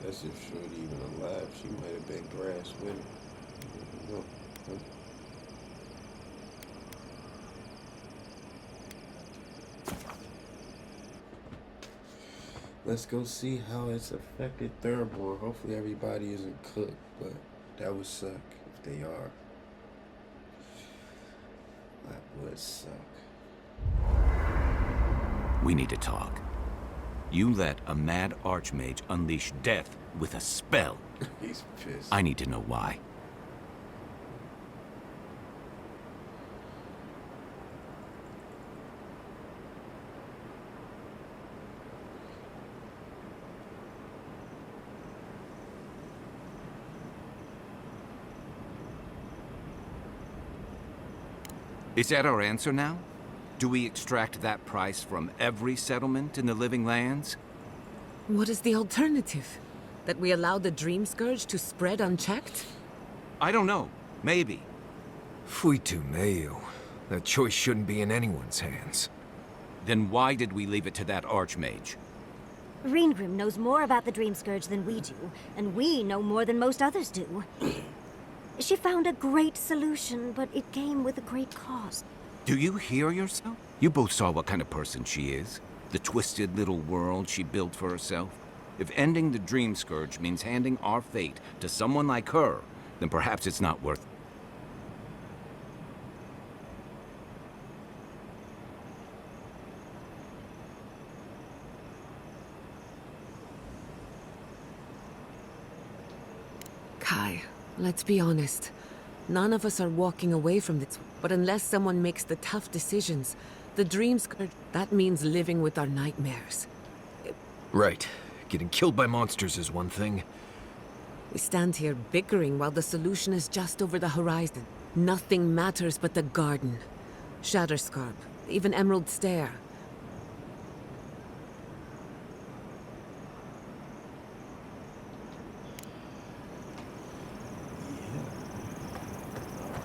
That's if Shorty even alive. She might have been grass with it. No. Let's go see how it's affected Thermore. Hopefully everybody isn't cooked, but that would suck if they are. That would suck. We need to talk. You let a mad archmage unleash death with a spell. He's pissed. I need to know why. Is that our answer now? Do we extract that price from every settlement in the Living Lands? What is the alternative? That we allow the Dream Scourge to spread unchecked? I don't know. Maybe. Fuitu Mayo. That choice shouldn't be in anyone's hands. Then why did we leave it to that archmage? Ringgrim knows more about the Dream Scourge than we do, and we know more than most others do. She found a great solution, but it came with a great cost. Do you hear yourself? You both saw what kind of person she is. The twisted little world she built for herself. If ending the Dream Scourge means handing our fate to someone like her, then perhaps it's not worth it. Kai, let's be honest. None of us are walking away from this. But unless someone makes the tough decisions, the Dream Scourge, that means living with our nightmares. Right. Getting killed by monsters is one thing. We stand here bickering while the solution is just over the horizon. Nothing matters but the garden. Shatterscarp, even Emerald Stair.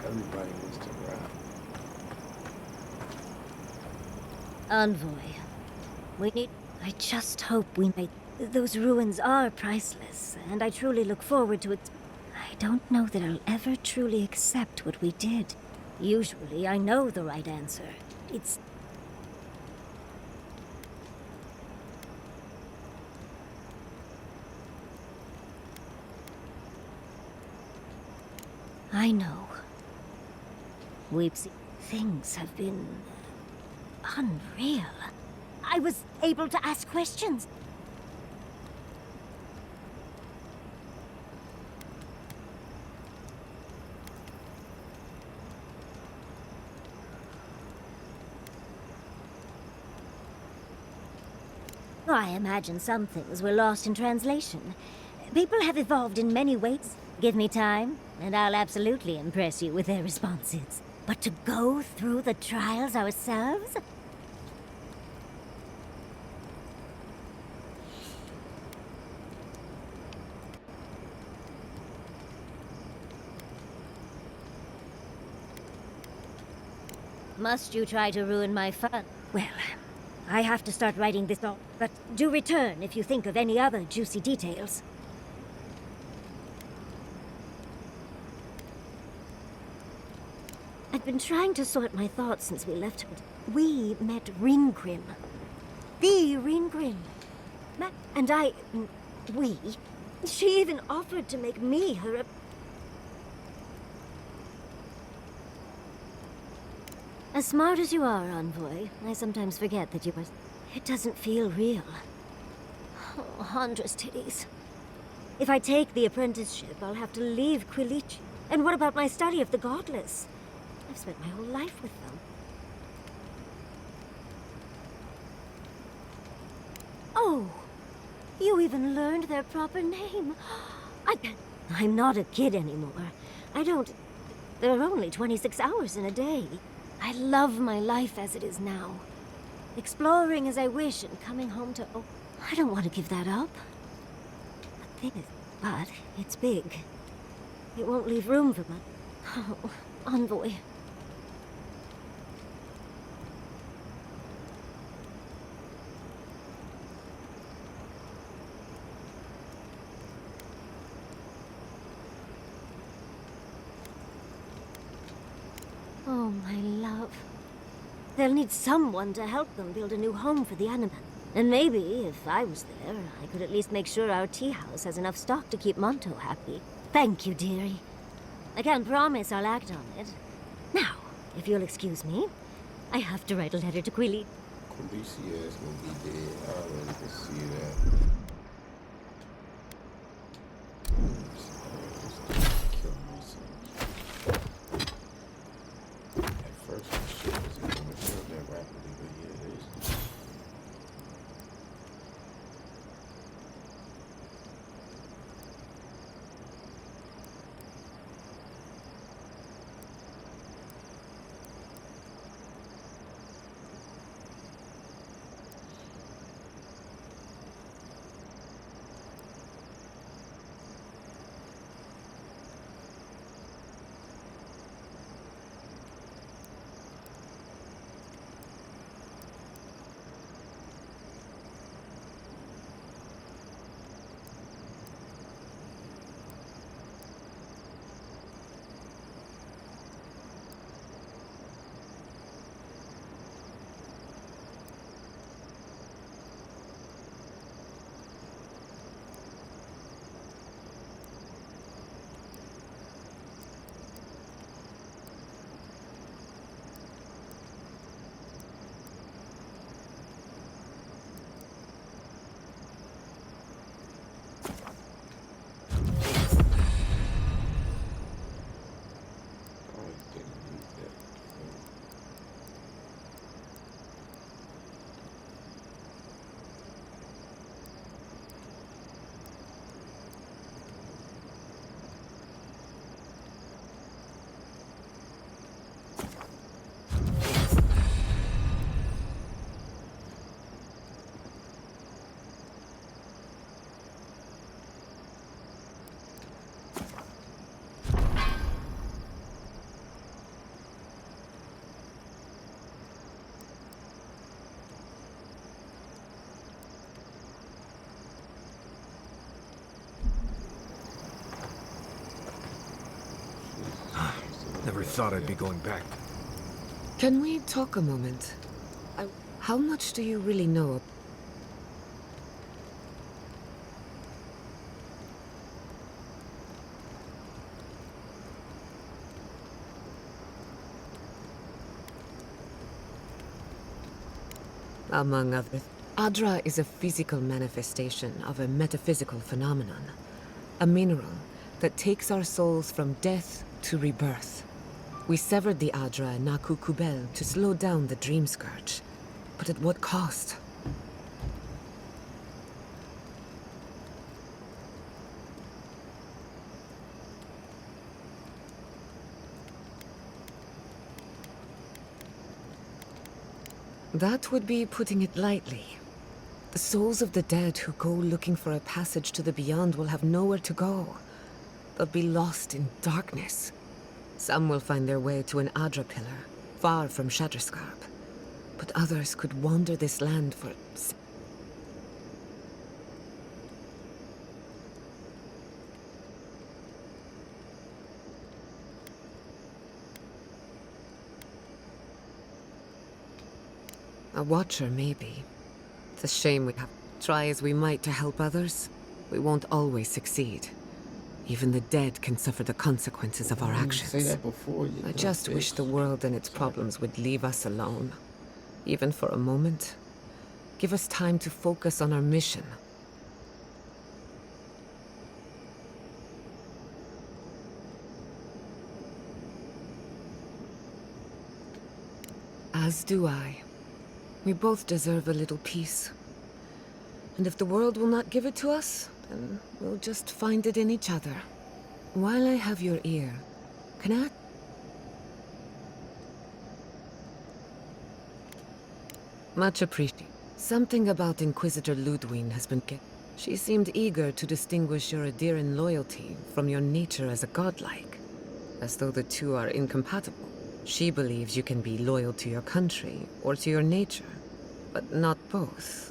Everybody wants to rap. Envoy. I just hope we make... Those ruins are priceless, and I truly look forward to it. I don't know that I'll ever truly accept what we did. Usually, I know the right answer. It's... I know. We've seen... Things have been... unreal. I was able to ask questions. I imagine some things were lost in translation. People have evolved in many ways. Give me time, and I'll absolutely impress you with their responses. But to go through the trials ourselves? Must you try to ruin my fun? Well, I have to start writing this all. But do return if you think of any other juicy details. I've been trying to sort my thoughts since we left. We met Ringrim. The Ringrim. And we... She even offered to make me her... As smart as you are, Envoy, I sometimes forget that you are... It doesn't feel real. Oh, Andra's titties. If I take the apprenticeship, I'll have to leave Quilich. And what about my study of the Godless? I've spent my whole life with them. Oh, you even learned their proper name. I'm not a kid anymore. There are only 26 hours in a day. I love my life as it is now. Exploring as I wish and coming home to... Oh, I don't want to give that up. But it's big. It won't leave room for my... Oh, Envoy. Oh, my love. They'll need someone to help them build a new home for the animal. And maybe, if I was there, I could at least make sure our tea house has enough stock to keep Monto happy. Thank you, dearie. I can't promise I'll act on it. Now, if you'll excuse me, I have to write a letter to Quilly. Quilicia is gonna be dead. I already can see that. Never thought I'd be going back. Can we talk a moment? How much do you really know? Among others, Adra is a physical manifestation of a metaphysical phenomenon. A mineral that takes our souls from death to rebirth. We severed the Adra and Naku Kubel to slow down the Dream Scourge. But at what cost? That would be putting it lightly. The souls of the dead who go looking for a passage to the beyond will have nowhere to go. They'll be lost in darkness. Some will find their way to an Adra pillar, far from Shatterscarp. But others could wander this land for... A watcher, maybe. It's a shame we have... Try as we might to help others, we won't always succeed. Even the dead can suffer the consequences of our actions. Say that before you. I just wish the world and its problems would leave us alone. Even for a moment. Give us time to focus on our mission. As do I. We both deserve a little peace. And if the world will not give it to us, then we'll just find it in each other. While I have your ear, can I... Much appreciated. Something about Inquisitor Lodwyn has been She seemed eager to distinguish your Adiran loyalty from your nature as a godlike. As though the two are incompatible. She believes you can be loyal to your country or to your nature, but not both.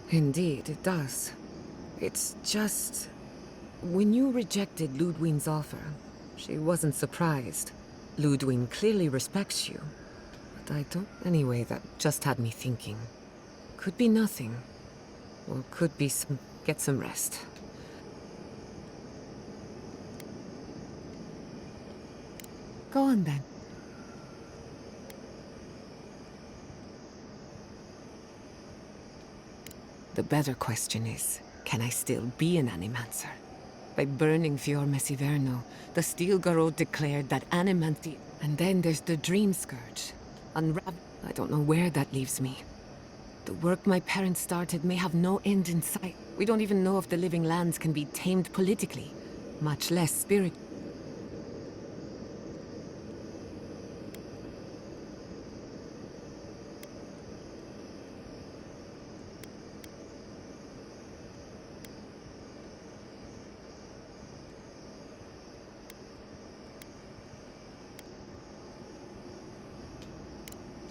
Indeed, it does. It's just... When you rejected Lodwyn's offer, she wasn't surprised. Lodwyn clearly respects you. But I don't... Anyway, that just had me thinking. Could be nothing. Or could be some... Get some rest. Go on, then. The better question is, can I still be an Animancer? By burning Fior Messiverno, the Steel Garrod declared that Animancy... And then there's the Dream Scourge. I don't know where that leaves me. The work my parents started may have no end in sight. We don't even know if the living lands can be tamed politically, much less spirit.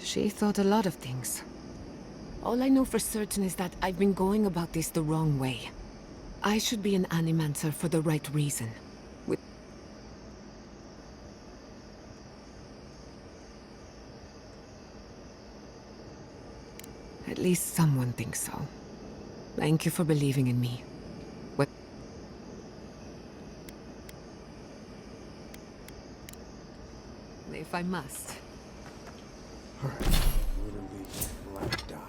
She thought a lot of things. All I know for certain is that I've been going about this the wrong way. I should be an Animancer for the right reason. At least someone thinks so. Thank you for believing in me. If I must. Alright, literally, will I die?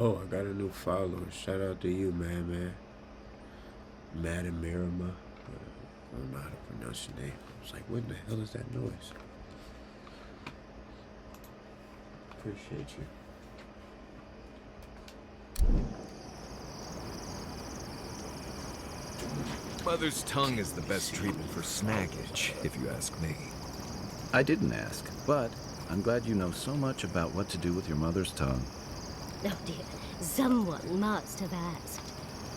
Oh, I got a new follower. Shout out to you, man. Madam Mirama. I don't know how to pronounce your name. I was like, what in the hell is that noise? Appreciate you. Mother's tongue is the best treatment for snaggage, if you ask me. I didn't ask, but I'm glad you know so much about what to do with your mother's tongue. Oh dear, someone must have asked.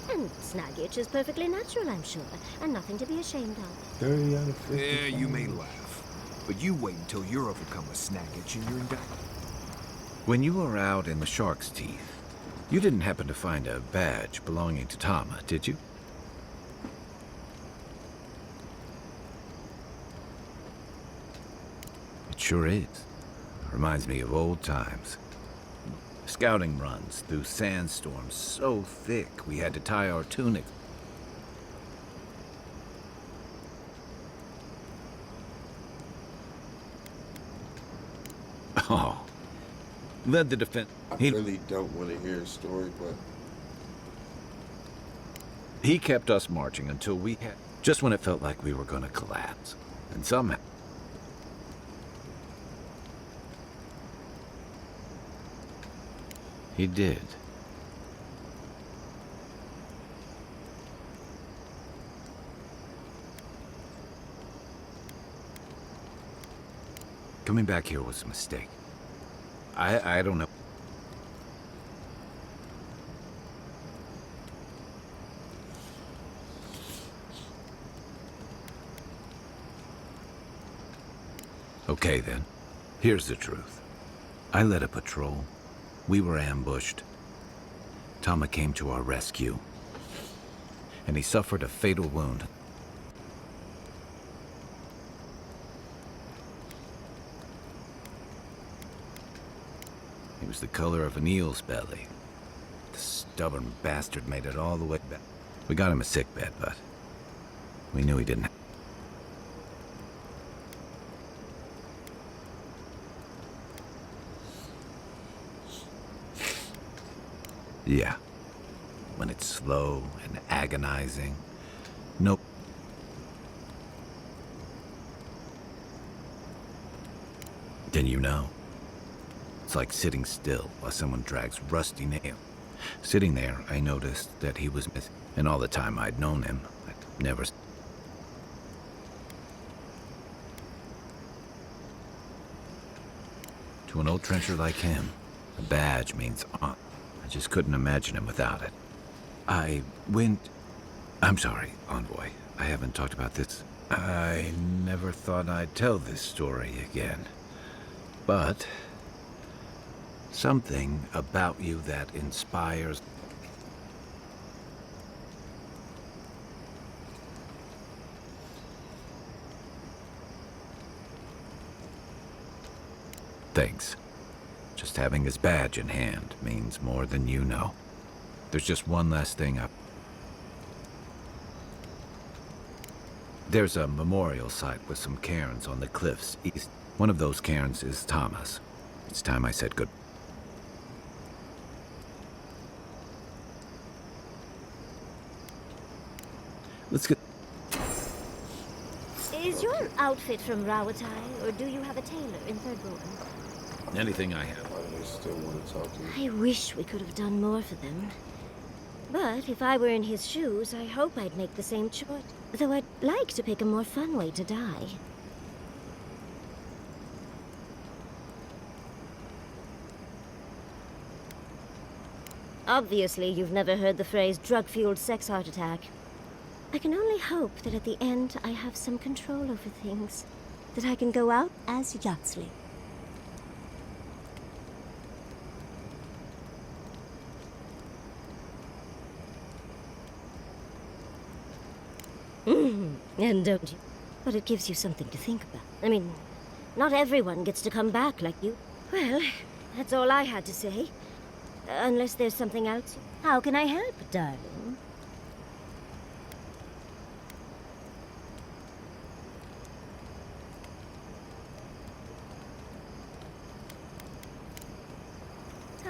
And snaggage is perfectly natural, I'm sure, and nothing to be ashamed of. 30 out of 50. Yeah, you may laugh, but you wait until you're overcome with snaggage and you're indicted. When you were out in the shark's teeth, you didn't happen to find a badge belonging to Tama, did you? It sure is. Reminds me of old times. Scouting runs through sandstorms so thick we had to tie our tunics. Oh, led the defense. I really don't want to hear a story, but He kept us marching until we had, just when it felt like we were going to collapse. And somehow, he did. Coming back here was a mistake. I don't know. Okay then, here's the truth. I led a patrol. We were ambushed. Tama came to our rescue, and he suffered a fatal wound. He was the color of an eel's belly. The stubborn bastard made it all the way back. We got him a sickbed, but we knew he didn't. Yeah. When it's slow and agonizing. Nope. Then you know. It's like sitting still while someone drags rusty nail. Sitting there, I noticed that he was missing. And all the time I'd known him, I'd never... To an old trencher like him, a badge means honor. I just couldn't imagine him without it. I went... I'm sorry, Envoy. I haven't talked about this. I never thought I'd tell this story again. But... something about you that inspires... Thanks. Just having his badge in hand means more than you know. There's just one last thing up. There's a memorial site with some cairns on the cliffs east. One of those cairns is Tama's. It's time I said good. Let's get... Is your outfit from Rawatai, or do you have a tailor in Third Broken? Anything I have. I still want to talk to you. I wish we could have done more for them. But if I were in his shoes, I hope I'd make the same choice. Though I'd like to pick a more fun way to die. Obviously, you've never heard the phrase drug-fueled sex heart attack. I can only hope that at the end I have some control over things. That I can go out as Yatsley. And don't you? But it gives you something to think about. I mean, not everyone gets to come back like you. Well, that's all I had to say. Unless there's something else. How can I help, darling?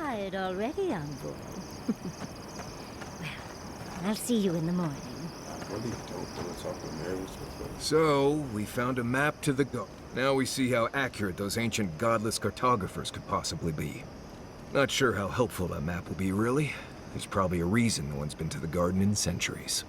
tired already, envoy. Well, I'll see you in the morning. So, we found a map to the garden. Now we see how accurate those ancient godless cartographers could possibly be. Not sure how helpful that map will be, really. There's probably a reason no one's been to the garden in centuries.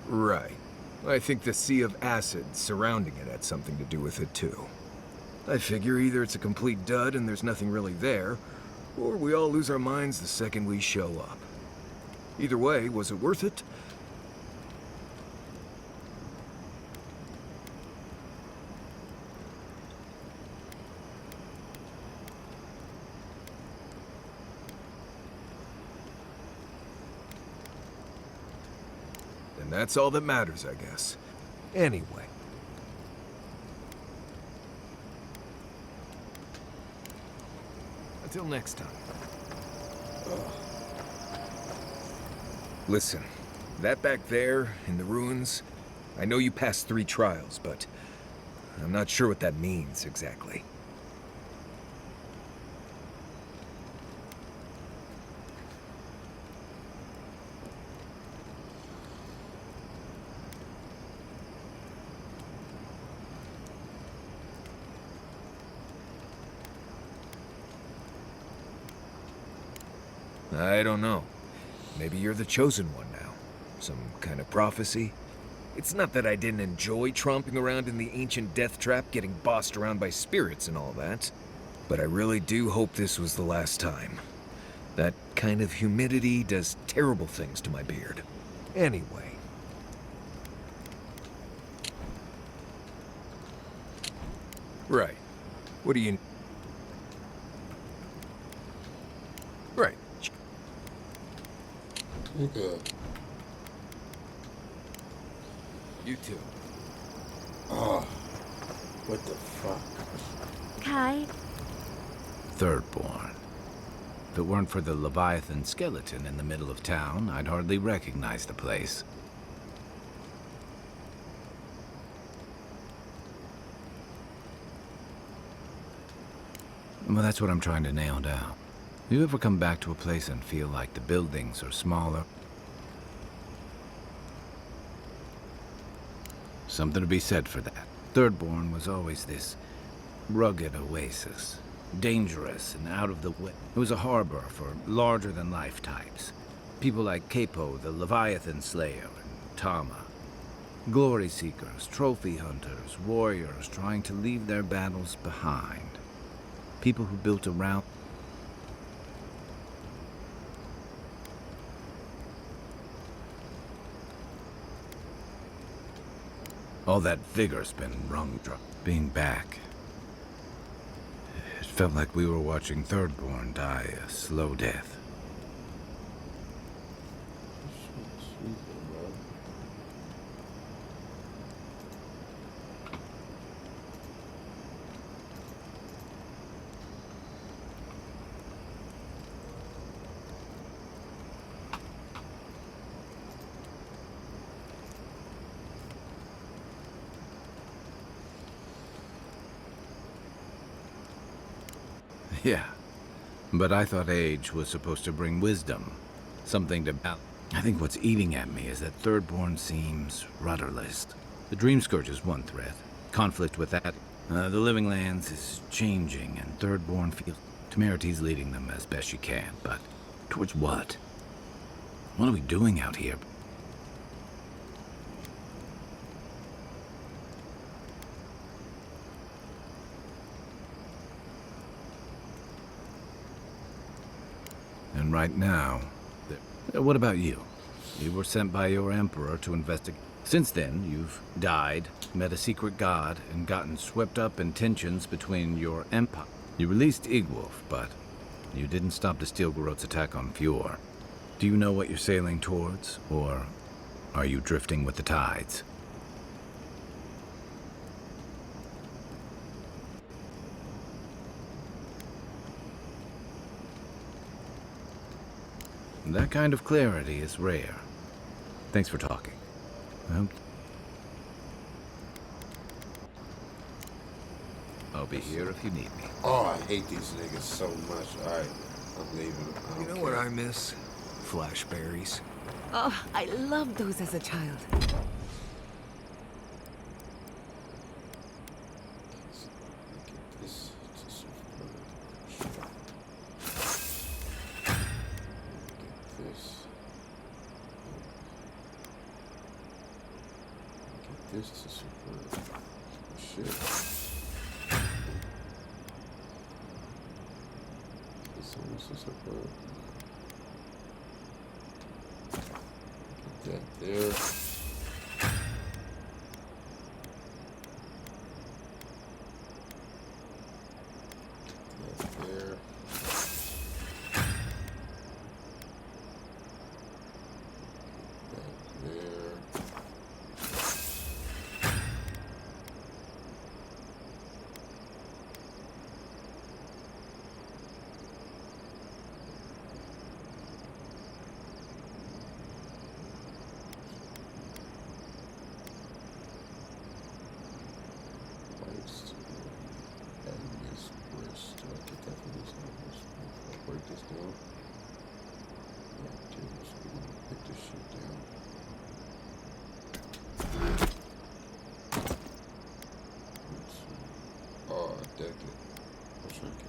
Right. I think the sea of acid surrounding it had something to do with it, too. I figure either it's a complete dud and there's nothing really there, or we all lose our minds the second we show up. Either way, was it worth it? And that's all that matters, I guess. Anyway. Until next time. Listen, that back there, in the ruins, I know you passed 3 trials, but I'm not sure what that means exactly. I don't know. Maybe you're the chosen one now. Some kind of prophecy? It's not that I didn't enjoy tromping around in the ancient death trap, getting bossed around by spirits and all that. But I really do hope this was the last time. That kind of humidity does terrible things to my beard. Anyway. Right. What do you... Right. Okay. You too. Oh, what the fuck? Kai? Thirdborn. If it weren't for the Leviathan skeleton in the middle of town, I'd hardly recognize the place. Well, that's what I'm trying to nail down. You ever come back to a place and feel like the buildings are smaller? Something to be said for that. Thirdborn was always this rugged oasis. Dangerous and out of the way. It was a harbor for larger-than-life types. People like Capo, the Leviathan Slayer, and Tama. Glory seekers, trophy hunters, warriors trying to leave their battles behind. People who built around... All that vigor's been wrung dry. Being back. It felt like we were watching Thirdborn die a slow death. Yeah, but I thought age was supposed to bring wisdom. Something to balance. I think what's eating at me is that Thirdborn seems rudderless. The Dream Scourge is one threat. Conflict with that. The Living Lands is changing, and Thirdborn feels... Temerity's leading them as best she can, but towards what? What are we doing out here? And right now, what about you? You were sent by your emperor to investigate. Since then, you've died, met a secret god, and gotten swept up in tensions between your empire. You released Igwolf, but you didn't stop the Stilgarot's attack on Fjord. Do you know what you're sailing towards, or are you drifting with the tides? And that kind of clarity is rare. Thanks for talking. I'll be here if you need me. Oh, I hate these niggas so much. Alright, I'm leaving. You know what I miss? Flashberries. Oh, I loved those as a child. This to superb. Shit. This one is superb. Get that there. That there. That there.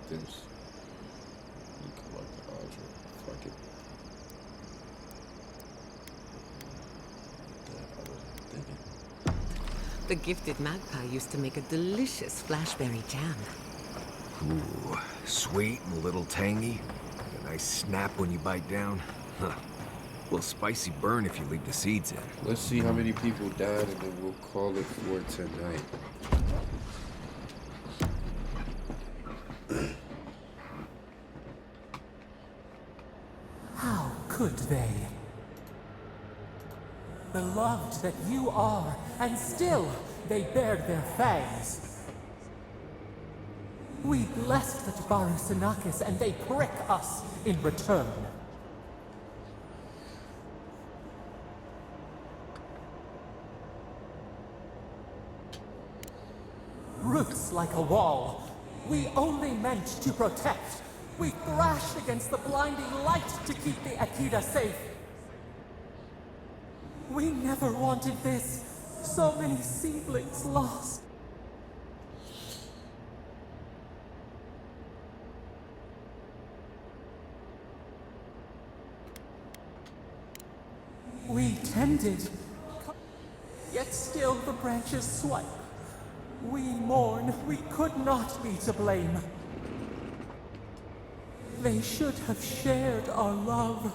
This. You collect the Adra. Fuck it. I wasn't thinking. The gifted magpie used to make a delicious flashberry jam. Ooh, sweet and a little tangy. A nice snap when you bite down. Huh. A little spicy burn if you leave the seeds in. Let's see how many people died and then we'll call it for tonight. How could they? Beloved that you are, and still they bared their fangs. We blessed the Tabaru Sanakis, and they prick us in return. Roots like a wall, we only meant to protect. We thrashed against the blinding light to keep the Akita safe. We never wanted this. So many seedlings lost. We tended, yet still the branches swipe. We mourn, we could not be to blame. They should have shared our love.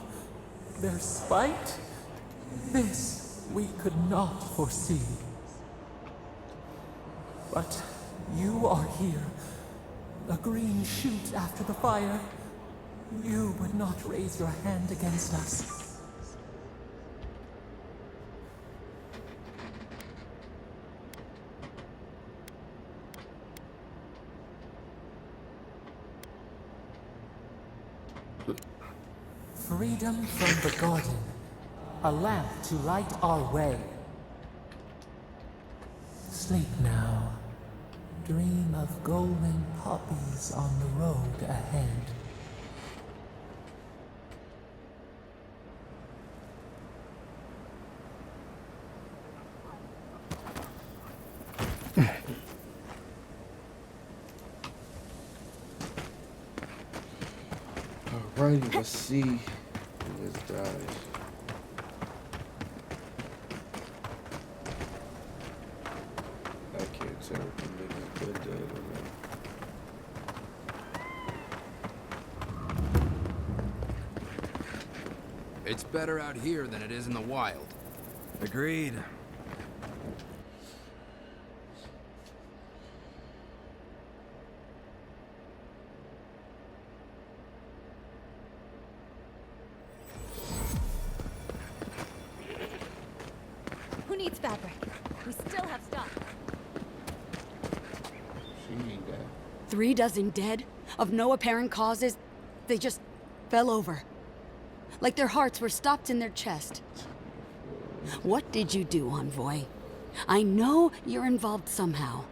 Their spite? This we could not foresee. But you are here. A green shoot after the fire. You would not raise your hand against us. Freedom from the garden. A lamp to light our way. Sleep now. Dream of golden poppies on the road ahead. Alrighty, let's see who has died. I can't tell if the nigga's been dead or not. It's better out here than it is in the wild. Agreed. Who needs fabric? We still have stuff. She ain't dead. 3 dozen dead, of no apparent causes. They just fell over. like their hearts were stopped in their chest. What did you do, Envoy? I know you're involved somehow.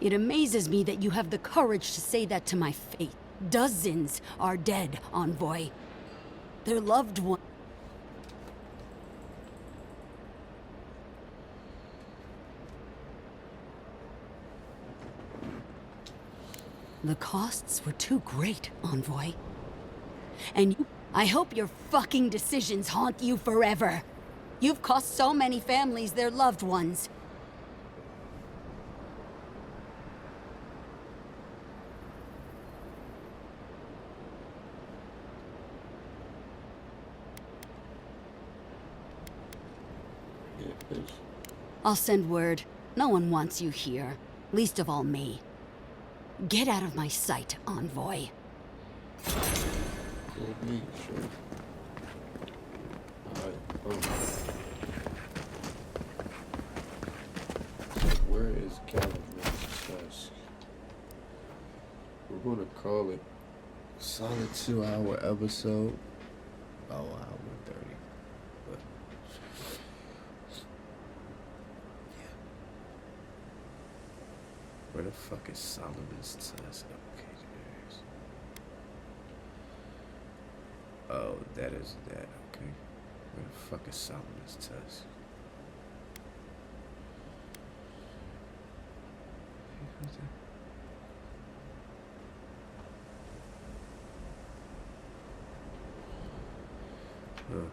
It amazes me that you have the courage to say that to my face. Dozens are dead, Envoy. Their loved one. The costs were too great, Envoy. And I hope your fucking decisions haunt you forever. You've cost so many families their loved ones. I'll send word. No one wants you here. Least of all me. Get out of my sight, Envoy. Sure. Alright, where is Gallagher's chest? We're gonna call it solid 2-hour episode. Oh, hour 30. But yeah. Where the fuck is Solomon's test? Okay, there's. Oh, that is that. Okay. Where the fuck is Solomon's test? Who's that? Huh.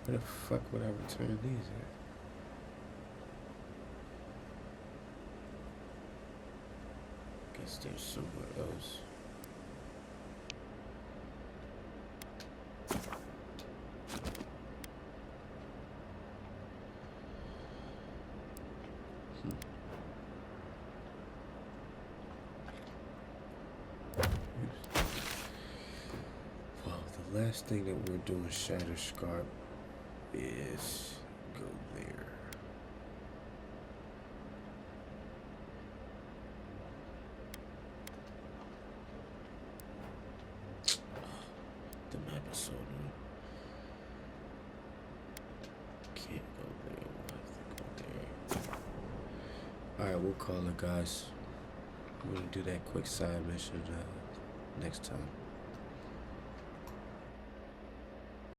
Where the fuck would I return these at? Guess there's somewhere else. Well, the last thing that we're doing, Shatter Scarp, is go there. The map is so new. Can't go there. We'll have to go there. Alright, we'll call it, guys. We're gonna do that quick side mission next time.